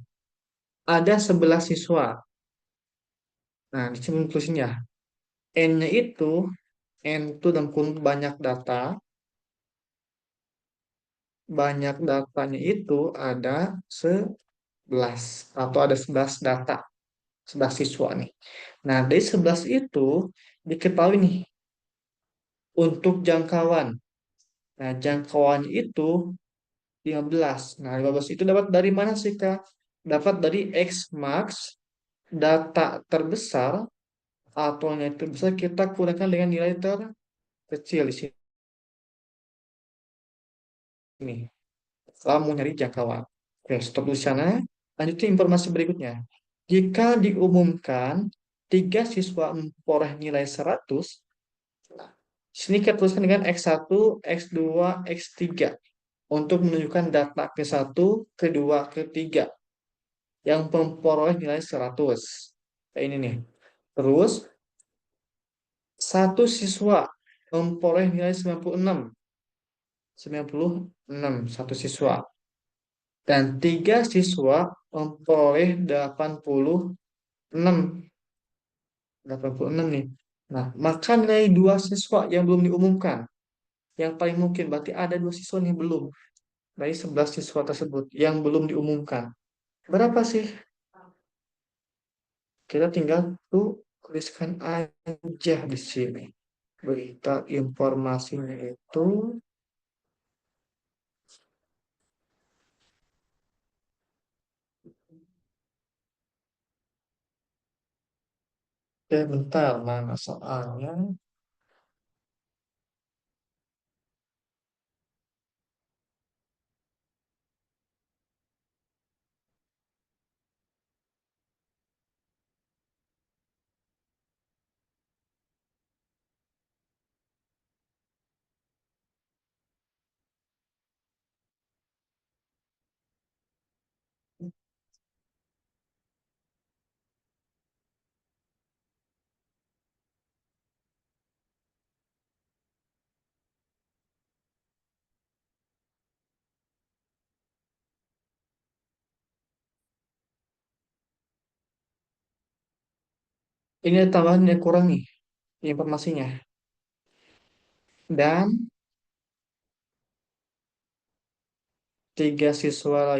Ada 11 siswa. Nah, di sini tulisin ya. N-nya itu, N itu dalam kurung banyak datanya itu ada 11 atau ada 11 data, 11 siswa nih. Nah, dari 11 itu diketahui nih untuk jangkauan. Nah, jangkauan itu 15. Nah, 15 itu dapat dari mana sih, Kak? dapat dari X max data terbesar atau nilai terbesar kita kurangkan dengan nilai terkecil di sini. Setelah mau nyari jangkauan. Oke, stop di sana. Lanjutin informasi berikutnya. Jika diumumkan 3 siswa memperoleh nilai 100, nah, sini kita tuliskan dengan X1, X2, X3 untuk menunjukkan data ke 1, kedua, ketiga yang memperoleh nilai 100. Kayak ini nih. Terus, satu siswa memperoleh nilai 96. 96, satu siswa. Dan 3 siswa memperoleh 86. 86 nih. Nah, maka nilai 2 siswa yang belum diumumkan. Yang paling mungkin berarti ada 2 siswa yang belum. Dari 11 siswa tersebut yang belum diumumkan. Berapa sih? Kita tinggal tuliskan aja di sini. Berita informasinya itu. Oke, bentar. Mana soalnya? Ini ada tambahan yang kurang nih informasinya. Dan 3 siswa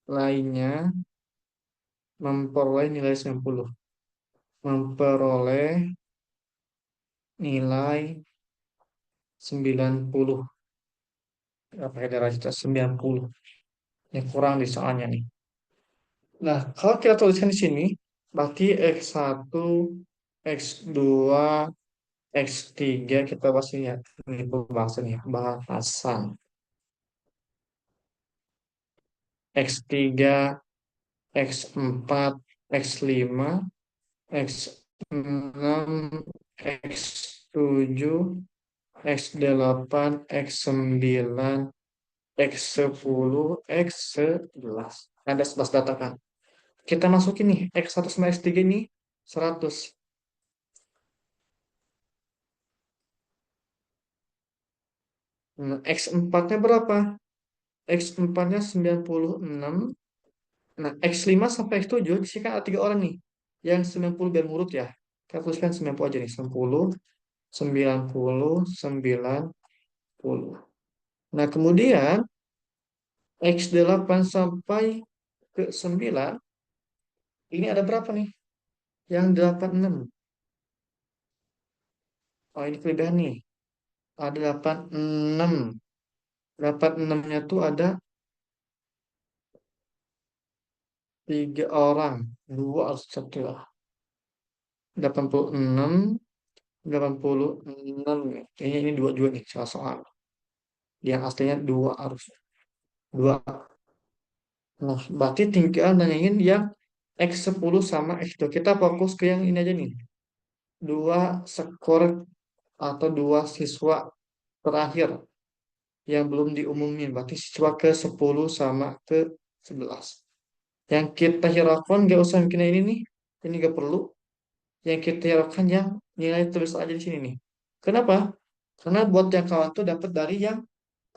lainnya memperoleh nilai 90. Memperoleh nilai 90. Ya, pakai derajat 90. Yang kurang di soalnya nih. Nah, kalau kita tuliskan di sini, berarti X1, X2, X3 kita bahas ini ya. Ini pembahasan ya, bahasan. X3, X4, X5, X6, X7, X8, X9, X10, X11. Ada 11 data kan. Kita masukin nih, X1 sama X3 ini 100. Nah, X4-nya berapa? X4-nya 96. Nah, X5 sampai X7, di sini kan ada 3 orang nih. Yang 90 biar ngurut ya. Kita tuliskan 90 aja nih. 90, 90, 90. Nah, kemudian X8 sampai ke 9, ini ada berapa nih? Yang 86. Oh, ini kelebihan nih. Ada 86. 86-nya tuh ada 3 orang. Dua harus satu lah. 86, 86 nih. Kayaknya ini dua juga nih salah soal. Yang aslinya dua harus. Dua. Nah, berarti tinggal nanyain yang X10 sama X2. Kita fokus ke yang ini aja nih. Dua skor atau 2 siswa terakhir yang belum diumumin. Berarti siswa ke 10 sama ke 11. Yang kita hiraukan gak usah bikin ini nih. Ini gak perlu. Yang kita hiraukan yang nilai tulis aja di sini nih. Kenapa? Karena buat jangkauan tuh dapat dari yang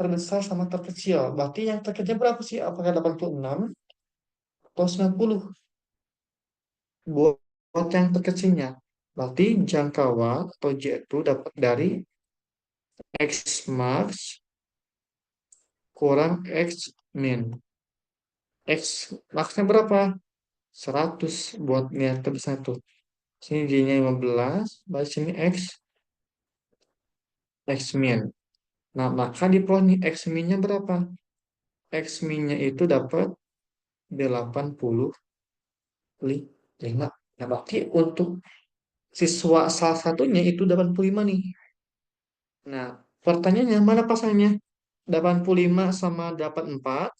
terbesar sama terkecil. Berarti yang terkecil berapa sih? Apakah 86 atau 90? Buat yang terkecilnya. Berarti jangkauan atau J itu dapat dari X max kurang X min. X maksnya berapa? 100 buat niat terbesar tuh. Sini J-nya 15, berarti sini X min. Nah, maka di bawah nih X min-nya berapa? X minnya itu dapat 85. Nah, berarti untuk siswa salah satunya itu 85 nih. Nah, pertanyaannya mana pasalnya? 85 sama 84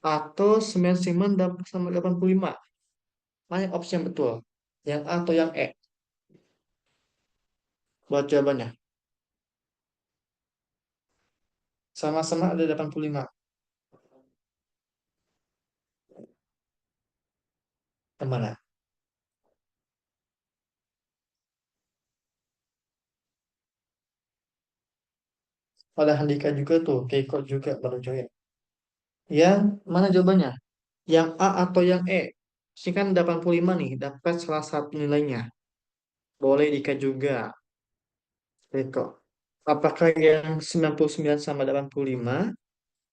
atau 99 sama 85? Mana yang opsi yang betul? Yang A atau yang E? Buat jawabannya. Sama-sama ada 85. Yang mana? Ada Handika juga tuh, Keiko juga baru join. Yang mana jawabannya? Yang A atau yang E? Ini kan 85 nih, dapat salah satu nilainya. Boleh Dika juga. Keiko. Apakah yang 99 sama 85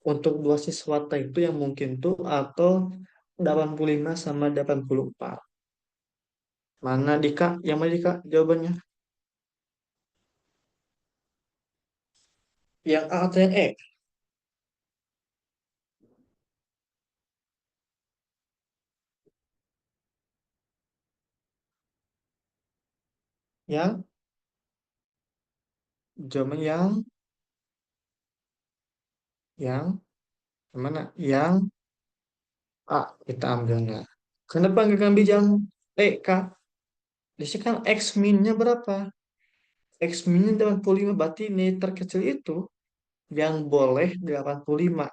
untuk dua siswa itu yang mungkin tuh atau 85 sama 84? Mana Dika? Yang mana Dika jawabannya? Yang A atau yang E? Yang jawaban yang mana? Yang A kita ambilnya. Kenapa nggak ngambil yang E, Kak? Di sini kan X minnya berapa? X minnya 85, berarti nilai terkecil itu yang boleh 85.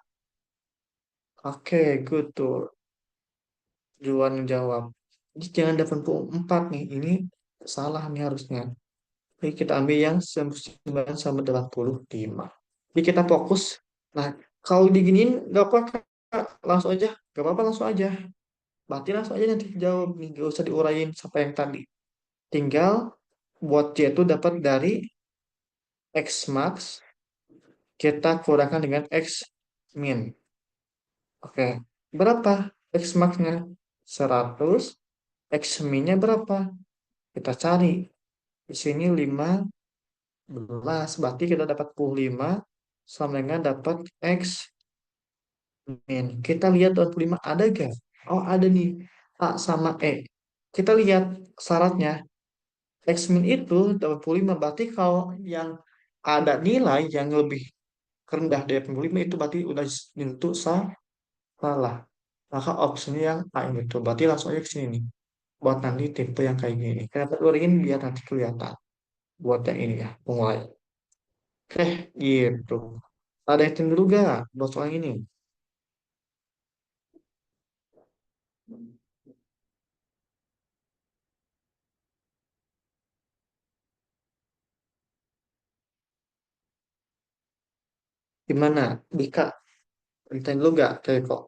Oke, good tuh. Juan jawab. Ini jangan 84 nih. Ini salah nih harusnya. Jadi kita ambil yang 99 sama 85. Jadi kita fokus. Nah, kalau diginiin nggak apa Kak. Langsung aja. Nggak apa-apa langsung aja. Berarti langsung aja nanti jawab nih. Nggak usah diurain sampai yang tadi. Tinggal buat C itu dapat dari X max. Kita kurangkan dengan X min. Oke. Berapa X max-nya? 100. X min-nya berapa? Kita cari. Di sini 15. Berarti kita dapat 25 sama dengan dapat X min. Kita lihat 25 ada gak? Oh ada nih. A sama E. Kita lihat syaratnya. X min itu 25. Berarti kalau yang ada nilai yang lebih rendah dari 25 itu berarti udah tentu salah. Maka opsinya yang A yang betul. Berarti langsung aja ke sini nih. Buat nanti tipe yang kayak gini. Kenapa luringin biar nanti kelihatan. Buat yang ini ya, pemulai. Gitu. Ada yang dulu gak buat soal ini? Gimana? Bika, ceritain dulu gak? Kayak kok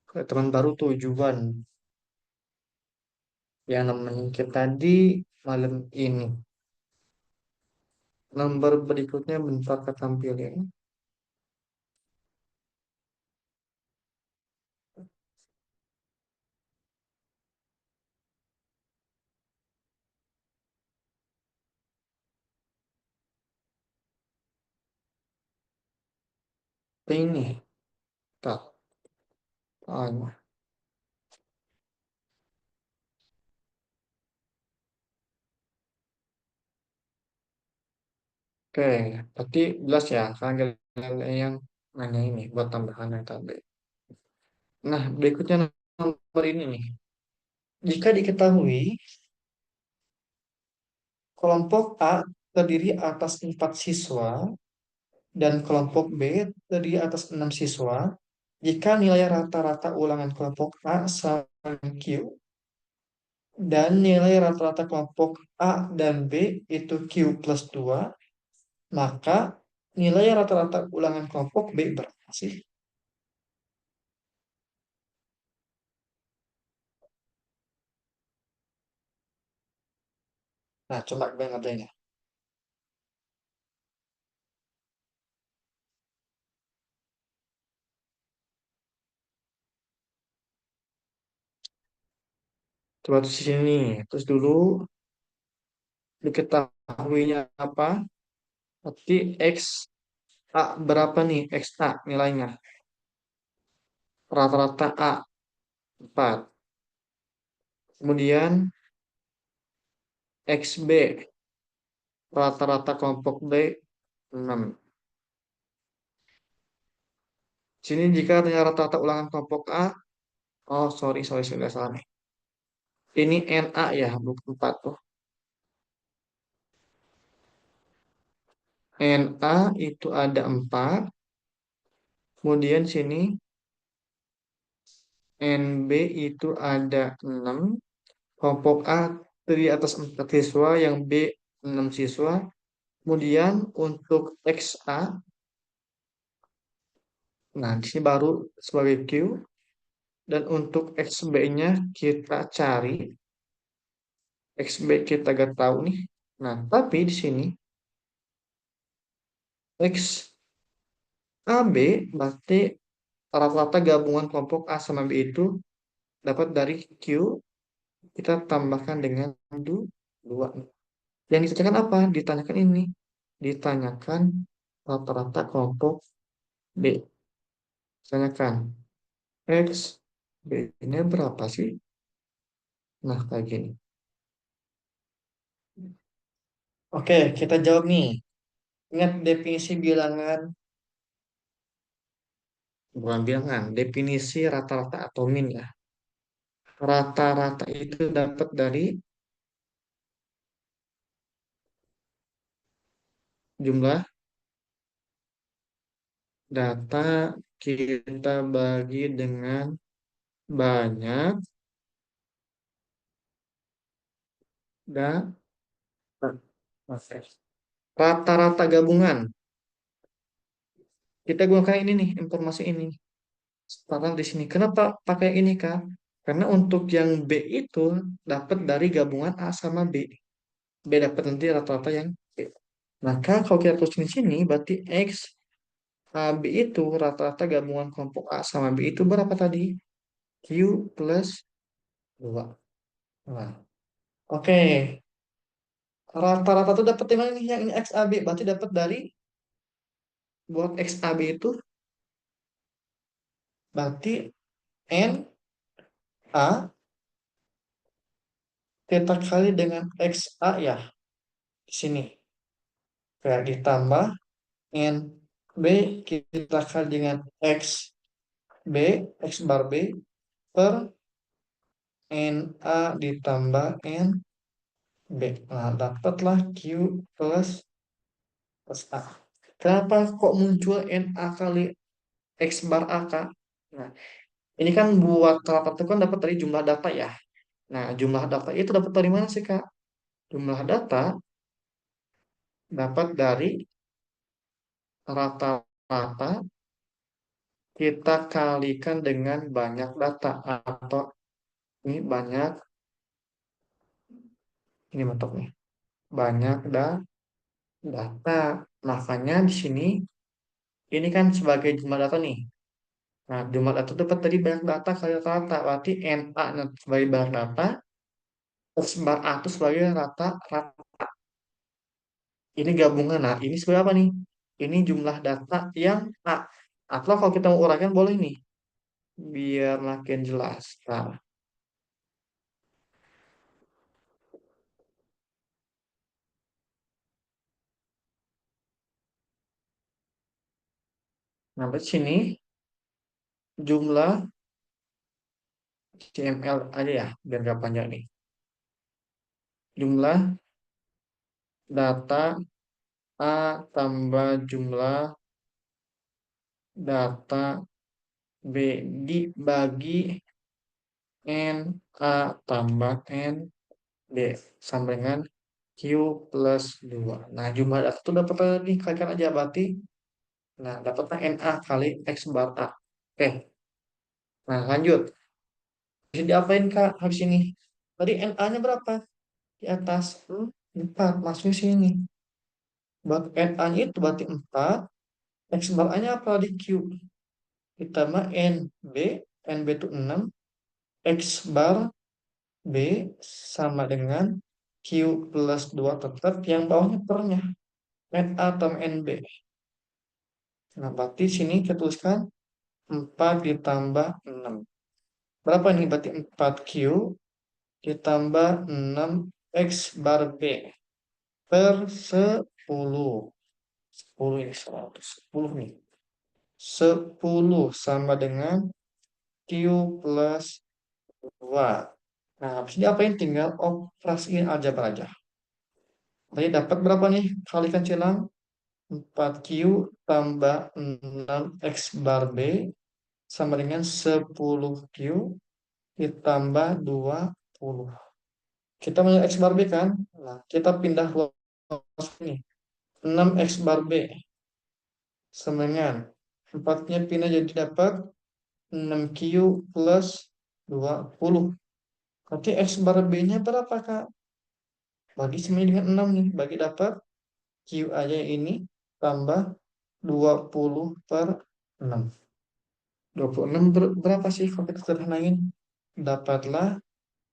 kayak teman baru tujuan yang nemenin kita tadi malam ini. Nomor berikutnya bentar kita tampilin. Ini, tak. Oke, berarti jelas ya, karena kalian yang nanya ini buat tambahan yang tadi. Nah, berikutnya nomor ini nih. Jika diketahui kelompok A terdiri atas 4 siswa dan kelompok B terdiri atas 6 siswa, jika nilai rata-rata ulangan kelompok A sama Q dan nilai rata-rata kelompok A dan B itu Q plus 2, maka nilai rata-rata ulangan kelompok B berapa sih? Nah, coba gue ngerjain. Coba di sini. Terus dulu diketahuinya apa? Berarti X. A berapa nih? XA nilainya. Rata-rata A 4. Kemudian XB rata-rata kelompok B 6. Sini jika dengan rata-rata ulangan kelompok A, oh sorry, sorry, sudah salah nih. Ini NA ya, bukan 4 tuh. NA itu ada 4, kemudian sini NB itu ada 6, kelompok A terdiri atas 4 siswa, yang B 6 siswa. Kemudian untuk XA, nah di sini baru sebagai Q, dan untuk XB-nya kita cari, XB kita gak tahu nih. Nah, tapi di sini XAB berarti rata-rata gabungan kelompok A sama B itu dapat dari Q, kita tambahkan dengan 2. Yang ditanyakan apa? Ditanyakan ini. Ditanyakan rata-rata kelompok B. Ditanyakan X, B-nya berapa sih? Nah, kayak gini. Oke, kita jawab nih. Ingat definisi bilangan, bukan bilangan, definisi rata-rata atau min ya. Rata-rata itu dapat dari jumlah data kita bagi dengan banyak data. Rata-rata gabungan. Kita gunakan ini nih, informasi ini. Sekarang di sini. Kenapa pakai ini, Kak? Karena untuk yang B itu dapat dari gabungan A sama B. B dapat nanti rata-rata yang B. Maka kalau kita tulis di sini, berarti X A B itu rata-rata gabungan kelompok A sama B itu berapa tadi? Q plus 2. Nah, oke. Rata-rata itu dapat yang mana nih? Yang ini X A B. Berarti dapat dari, buat X A B itu, berarti N A kita kali dengan X A ya. Di sini. Kayak ditambah N B kita kali dengan X B, X bar B, per N A ditambah N B. Nah, dapatlah Q plus A. Kenapa kok muncul NA kali X bar A, Kak? Nah, ini kan buat rapat itu kan dapat dari jumlah data ya. Nah, jumlah data itu dapat dari mana sih, Kak? Jumlah data dapat dari rata-rata kita kalikan dengan banyak data, atau ini banyak, ini mentok nih. Banyak data. Makanya di sini ini kan sebagai jumlah data nih. Nah, jumlah data itu dapat dari banyak data kali rata-rata. Berarti NA sebagai banyak data, X bar A itu sebagai rata-rata. Ini gabungan. Nah, ini sebagai apa nih? Ini jumlah data yang A. Atau kalau kita mau uraikan boleh nih. Biar makin jelas. Nah, di sini jumlah CML aja ya, biar gak panjang nih. Jumlah data A tambah jumlah data B dibagi N A tambah N B sama dengan Q plus 2. Nah, jumlah data itu dapat tadi, kalikan aja berarti. Nah, dapatnya NA kali X bar A. Oke, nah lanjut. Bisa diapain, Kak, habis ini? Tadi NA-nya berapa? Di atas 4, masuk sini. Buat NA-nya itu berarti 4. X bar A-nya apa di Q? Ditambah NB. NB itu 6. X bar B sama dengan Q plus 2 tetap. Yang bawahnya pernya. NA tambah NB. Nah, berarti sini kita tuliskan 4 ditambah 6. Berapa nih? Berarti 4Q ditambah 6X bar B per 10. 10 ini 100. 10 nih. 10 sama dengan Q plus 2. Nah, habis ini apa yang tinggal operasiin aljabar aja. Tadi dapat berapa nih? Kalikan silang. 4Q tambah 6X bar B sama dengan 10Q ditambah 20. Kita punya X bar B kan? Nah, kita pindah ruang ini. 6X bar B sama dengan 4-nya pindah jadi dapat 6Q plus 20. Berarti X bar B-nya berapa, Kak? Bagi semuanya dengan 6 nih. Bagi dapat Q aja ini tambah 20 per 6. 26 berapa sih kalau kita sederhanain? Dapatlah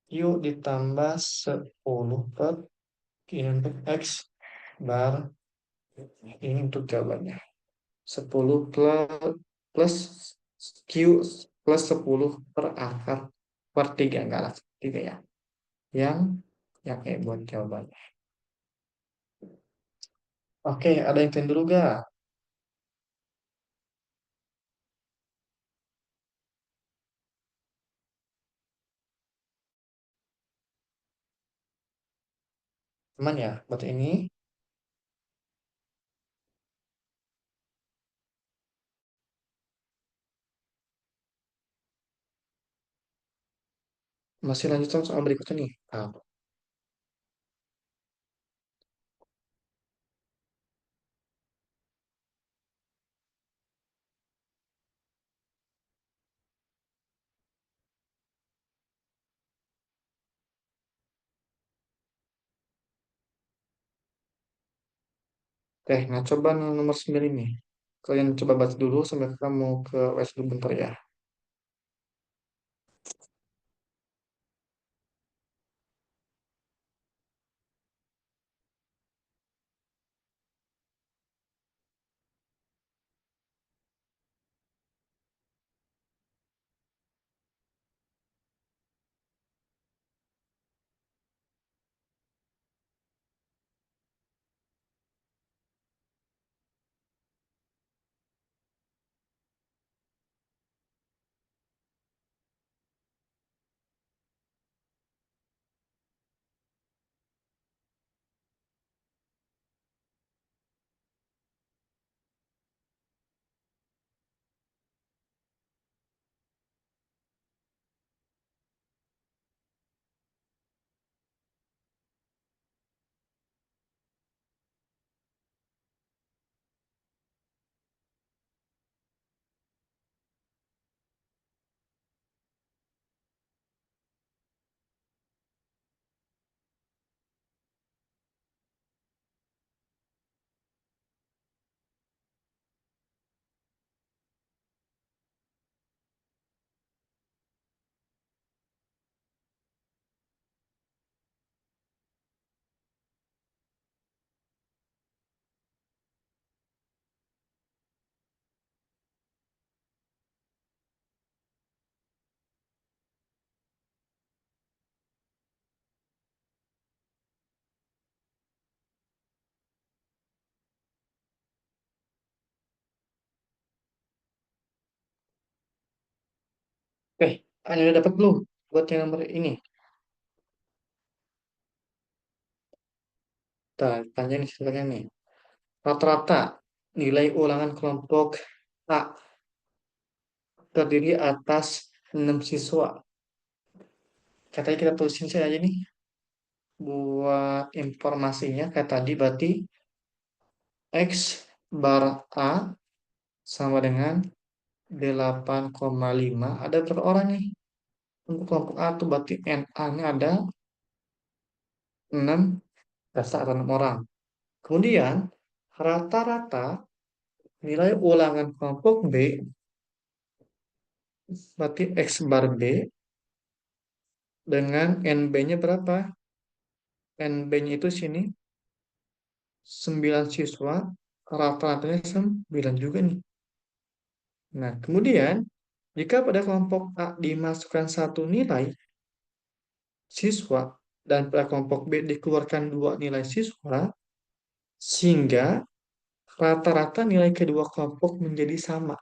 Q ditambah 10 per ini untuk X bar ini untuk jawabannya. 10 plus Q plus 10 per akar per 3 enggak lah 3 ya. Yang yang buat jawabannya. Oke, ada yang lain dulu gak? Teman ya, buat ini masih lanjutan soal berikutnya nih. Nah, oke, nah coba nomor 9 ini. Kalian coba baca dulu sampai kamu ke WS dulu bentar ya. Oke, Anda udah dapat belum? Buat yang nomor ini. Tanya nih sebenarnya nih. Rata-rata nilai ulangan kelompok A terdiri atas 6 siswa. Katanya kita tulisin saja aja nih. Buat informasinya kayak tadi berarti X bar A sama dengan 8,5. Ada berapa orang nih? Untuk kelompok A itu berarti NA-nya ada 6 dasar atau 6 orang. Kemudian rata-rata nilai ulangan kelompok B berarti X bar B dengan NB-nya berapa? NB-nya itu sini 9 siswa, rata-ratanya 9 juga nih. Nah, kemudian jika pada kelompok A dimasukkan satu nilai siswa dan pada kelompok B dikeluarkan dua nilai siswa, sehingga rata-rata nilai kedua kelompok menjadi sama.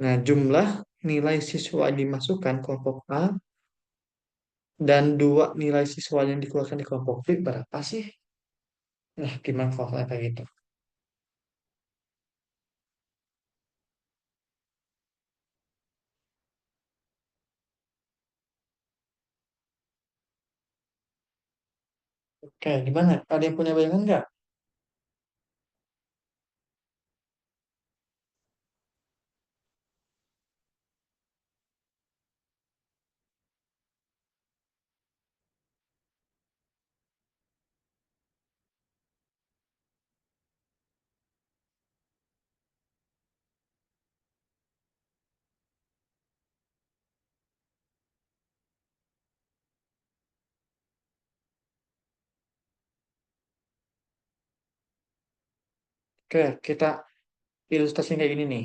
Nah, jumlah nilai siswa yang dimasukkan kelompok A dan dua nilai siswa yang dikeluarkan di kelompok B berapa sih? Nah, gimana kalau kayak gitu? Oke, gimana? Ada yang punya bayangan nggak? Oke, kita ilustrasinya kayak gini nih.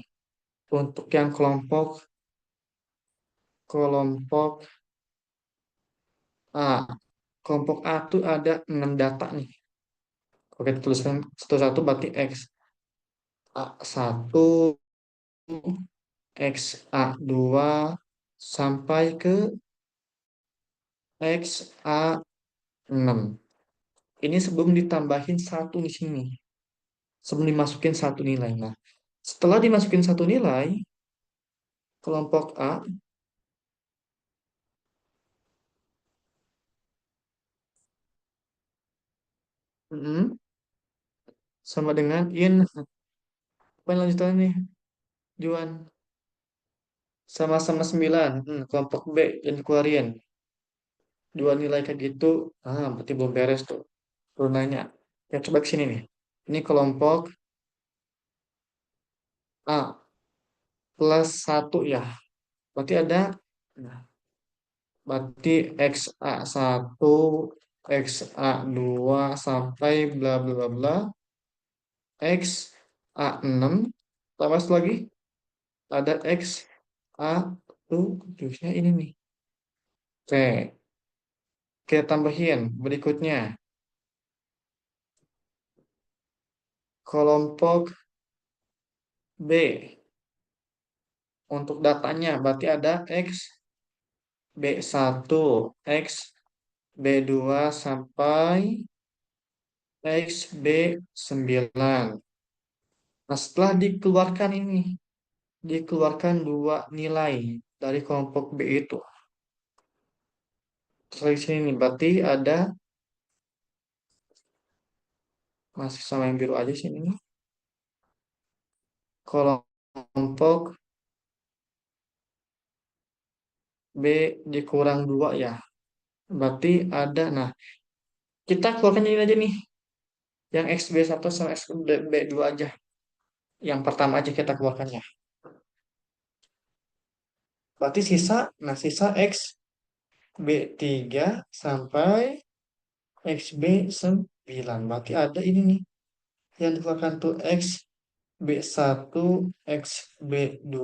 Untuk yang kelompok A, kelompok A tuh ada 6 data nih. Oke, kita tuliskan satu-satu berarti X A1, X A2 sampai ke X A6. Ini sebelum ditambahin satu di sini. Sebelum dimasukin satu nilai. Nah, setelah dimasukin satu nilai, kelompok A mm, sama dengan in. Apa yang lanjutannya nih, Juan? Sama-sama 9. Kelompok B yang dikeluarin. Dua nilai kayak gitu. Berarti belum beres tuh. Runanya. Ya, coba ke sini nih. Ini kelompok A plus satu ya. Berarti ada, nah, berarti X A1, X A2 sampai bla bla bla bla. X A6. Tambah satu lagi. Ada X A7. Ini nih. Oke. Kita tambahin berikutnya. Kelompok B. Untuk datanya berarti ada X B1, X B2 sampai X B9. Nah, setelah dikeluarkan ini, dikeluarkan dua nilai dari kelompok B itu. Terus di sini nih, berarti ada, masih sama yang biru aja sih ini. Kelompok B dikurang dua ya. Berarti ada, nah, kita keluarkan ini aja nih. Yang X B1 sama X B2 aja. Yang pertama aja kita keluarkannya. Berarti sisa, nah sisa X B3 sampai XB9. Berarti ada ini nih. Yang dikeluarkan tuh XB1, XB2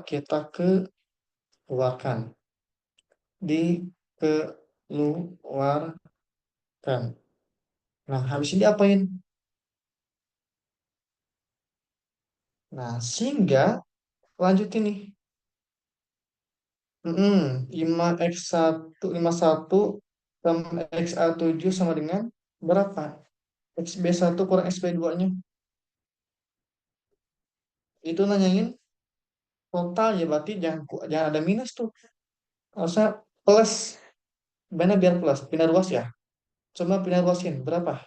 kita keluarkan. Dikeluarkan. Nah, habis ini apain? Nah, sehingga lanjut ini. 5x1, 51 tambah XA7 sama dengan berapa? XB1 kurang XB2-nya. Itu nanyain total ya, berarti jangan ada minus tuh. Harusnya plus. Mana biar plus? Pindah ruas ya? Coba pindah ruasin. Berapa?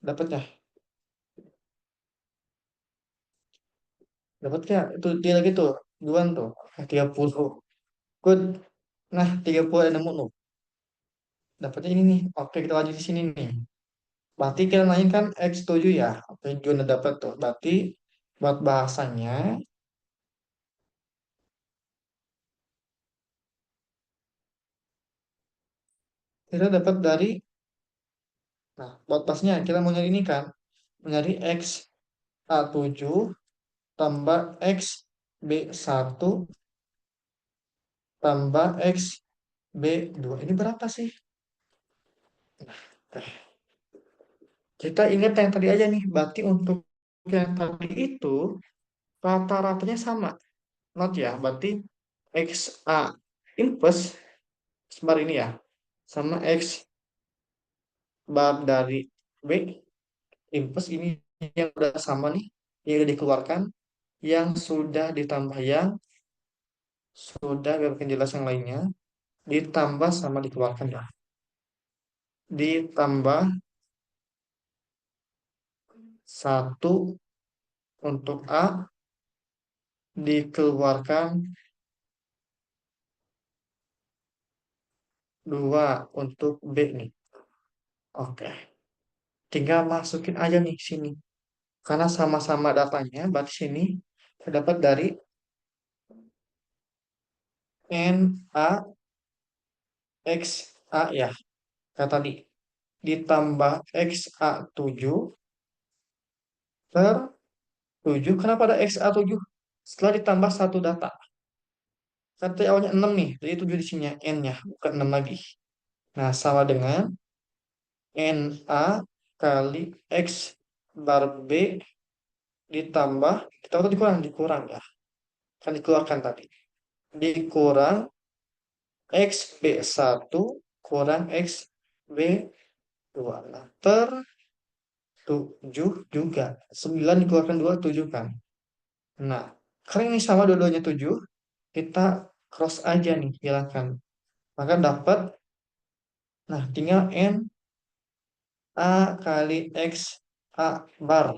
Dapatnya? Dapat ya? Itu dia lagi tuh. Duan tuh. 30. Good. Nah, 30 ada nemu tuh. Dapatnya ini nih. Oke, kita lanjut di sini nih. Berarti kita nanyain kan X7 ya. Oke, Jun udah dapat tuh. Berarti buat bahasanya, kita dapat dari, nah, buat pasnya kita mau nyari ini kan. Mau nyari X. A7 tambah X B1 tambah X B2. Ini berapa sih? Kita ingat yang tadi aja nih. Berarti untuk yang tadi itu rata-ratanya sama. Not ya. Berarti X A inverse sebar ini ya. Sama X bar dari B inverse ini yang udah sama nih. Yang udah dikeluarkan. Yang sudah ditambah yang sudah biarkan jelas yang lainnya. Ditambah sama dikeluarkan ya. Ditambah satu untuk A, dikeluarkan dua untuk B nih. Oke, tinggal masukin aja nih sini. Karena sama-sama datanya, berarti sini terdapat dari N A X A ya, kata tadi. Ditambah X A7 per 7. Kenapa ada X A7? Setelah ditambah satu data. Kata awalnya 6 nih, jadi 7 di sini ya, N-nya, bukan 6 lagi. Nah, sama dengan NA kali X bar B ditambah, kita tahu dikurang ya. Kan dikeluarkan tadi. Dikurang X B1 kurang X B2. Nah, per 7 juga. 9 dikeluarkan 2 7 kan. Nah, karena ini sama dua-duanya 7, kita cross aja nih, hilangkan. Maka dapat, nah tinggal N A kali X A bar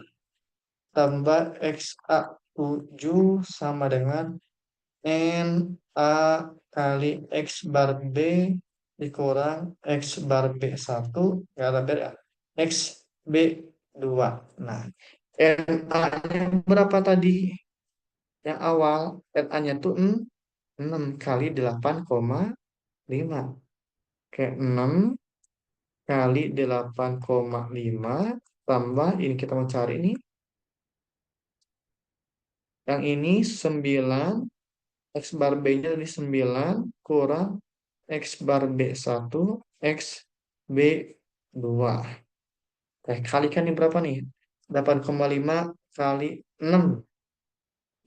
tambah X A7 sama dengan N A kali X bar B dikurang X bar B1 ya ada ya X B2. Nah, NA-nya berapa tadi? Yang awal NA-nya tuh 6 kali 8,5. Kayak 6 kali 8,5 tambah ini kita mau cari nih. Yang ini 9 X bar B-nya dari 9 kurang X bar B1 X B2. Kalikan ini berapa nih? 8,5 kali 6.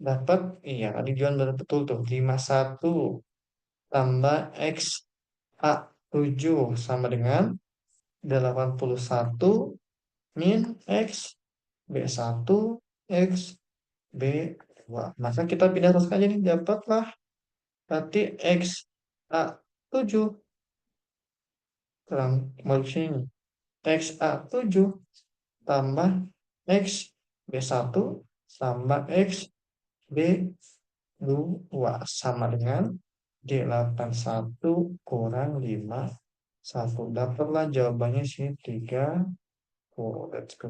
Dapat, iya, tadi Juan betul tuh. 51 tambah X A7 sama dengan 81 min X B1 X B2. Maka kita pindah terus aja nih. Dapatlah berarti X A7 kurang balik sini. X A7 tambah X B1 tambah X B2 sama dengan D81 kurang 51. Dapatlah jawabannya sini 3. Oh, let's go.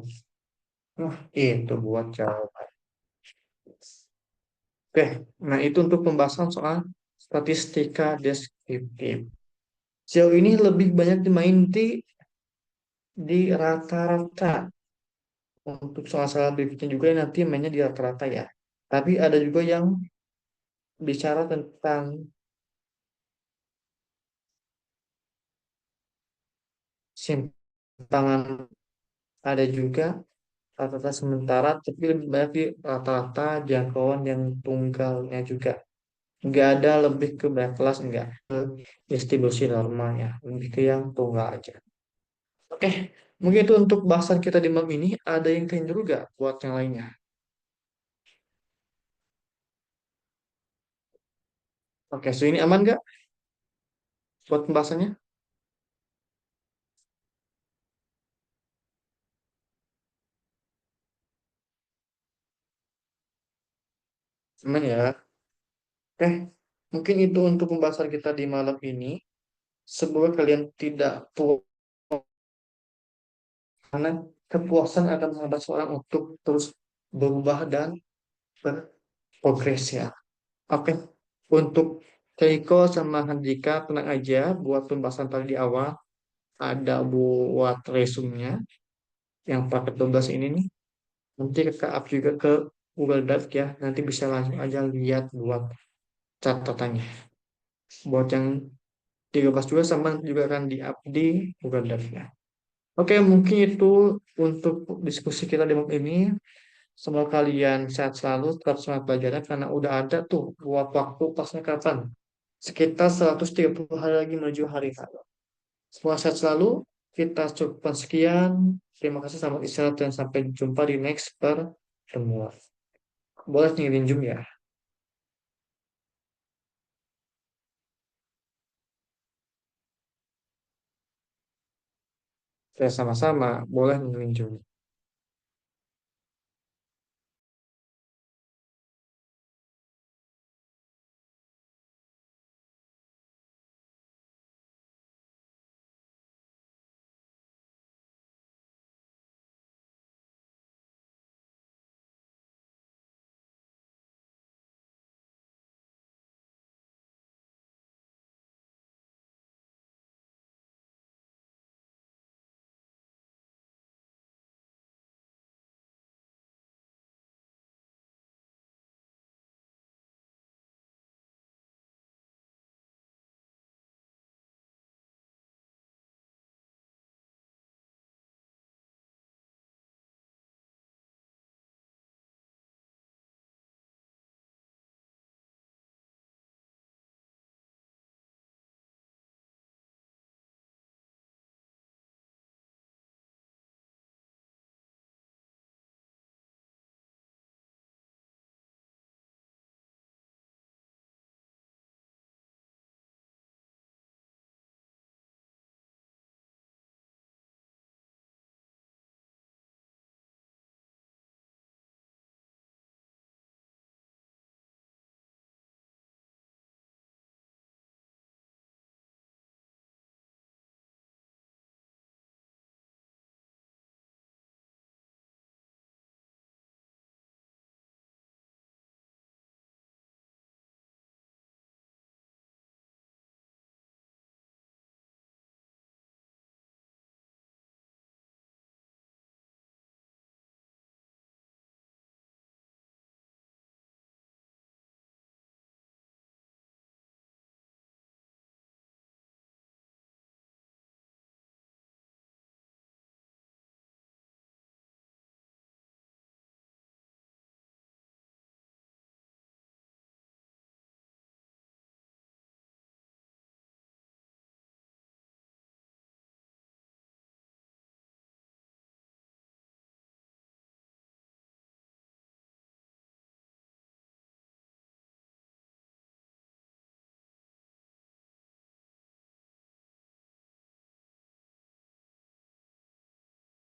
Itu buat jawaban. Oke, nah itu untuk pembahasan soal statistika deskriptif. Sejauh ini lebih banyak dimain di rata-rata. Untuk soal-soal berikutnya juga nanti mainnya di rata-rata ya. Tapi ada juga yang bicara tentang simpangan. Ada juga rata-rata sementara, tapi lebih banyak di rata-rata jangkauan yang tunggalnya juga. Nggak ada lebih ke banyak kelas, enggak. Ke distribusi normal ya. Lebih ke yang tunggal aja. Oke, mungkin itu untuk bahasan kita di malam ini. Ada yang kalian juga buat yang lainnya. Oke, so ini aman nggak buat pembahasannya? Aman ya. Oke, mungkin itu untuk pembahasan kita di malam ini. Semoga kalian tidak puas karena kepuasan akan menghambat seorang untuk terus berubah dan berprogres ya. Oke, untuk Keiko sama Handika tenang aja buat pembahasan tadi di awal ada buat resumnya yang paket 12 ini nih. Nanti ke up juga ke Google Drive ya. Nanti bisa langsung aja lihat buat catatannya. Buat yang 13 juga sama juga akan di up di Google Drive ya. Oke, mungkin itu untuk diskusi kita di bab ini. Semoga kalian sehat selalu, tetap semangat belajarnya karena udah ada tuh buat waktu pasnya kapan. Sekitar 130 hari lagi menuju hari H. Semoga sehat selalu. Kita cukupkan sekian. Terima kasih, selamat istirahat dan sampai jumpa di next pertemuan. Boleh ngirim Zoom ya. Saya sama-sama boleh ngirim Zoom.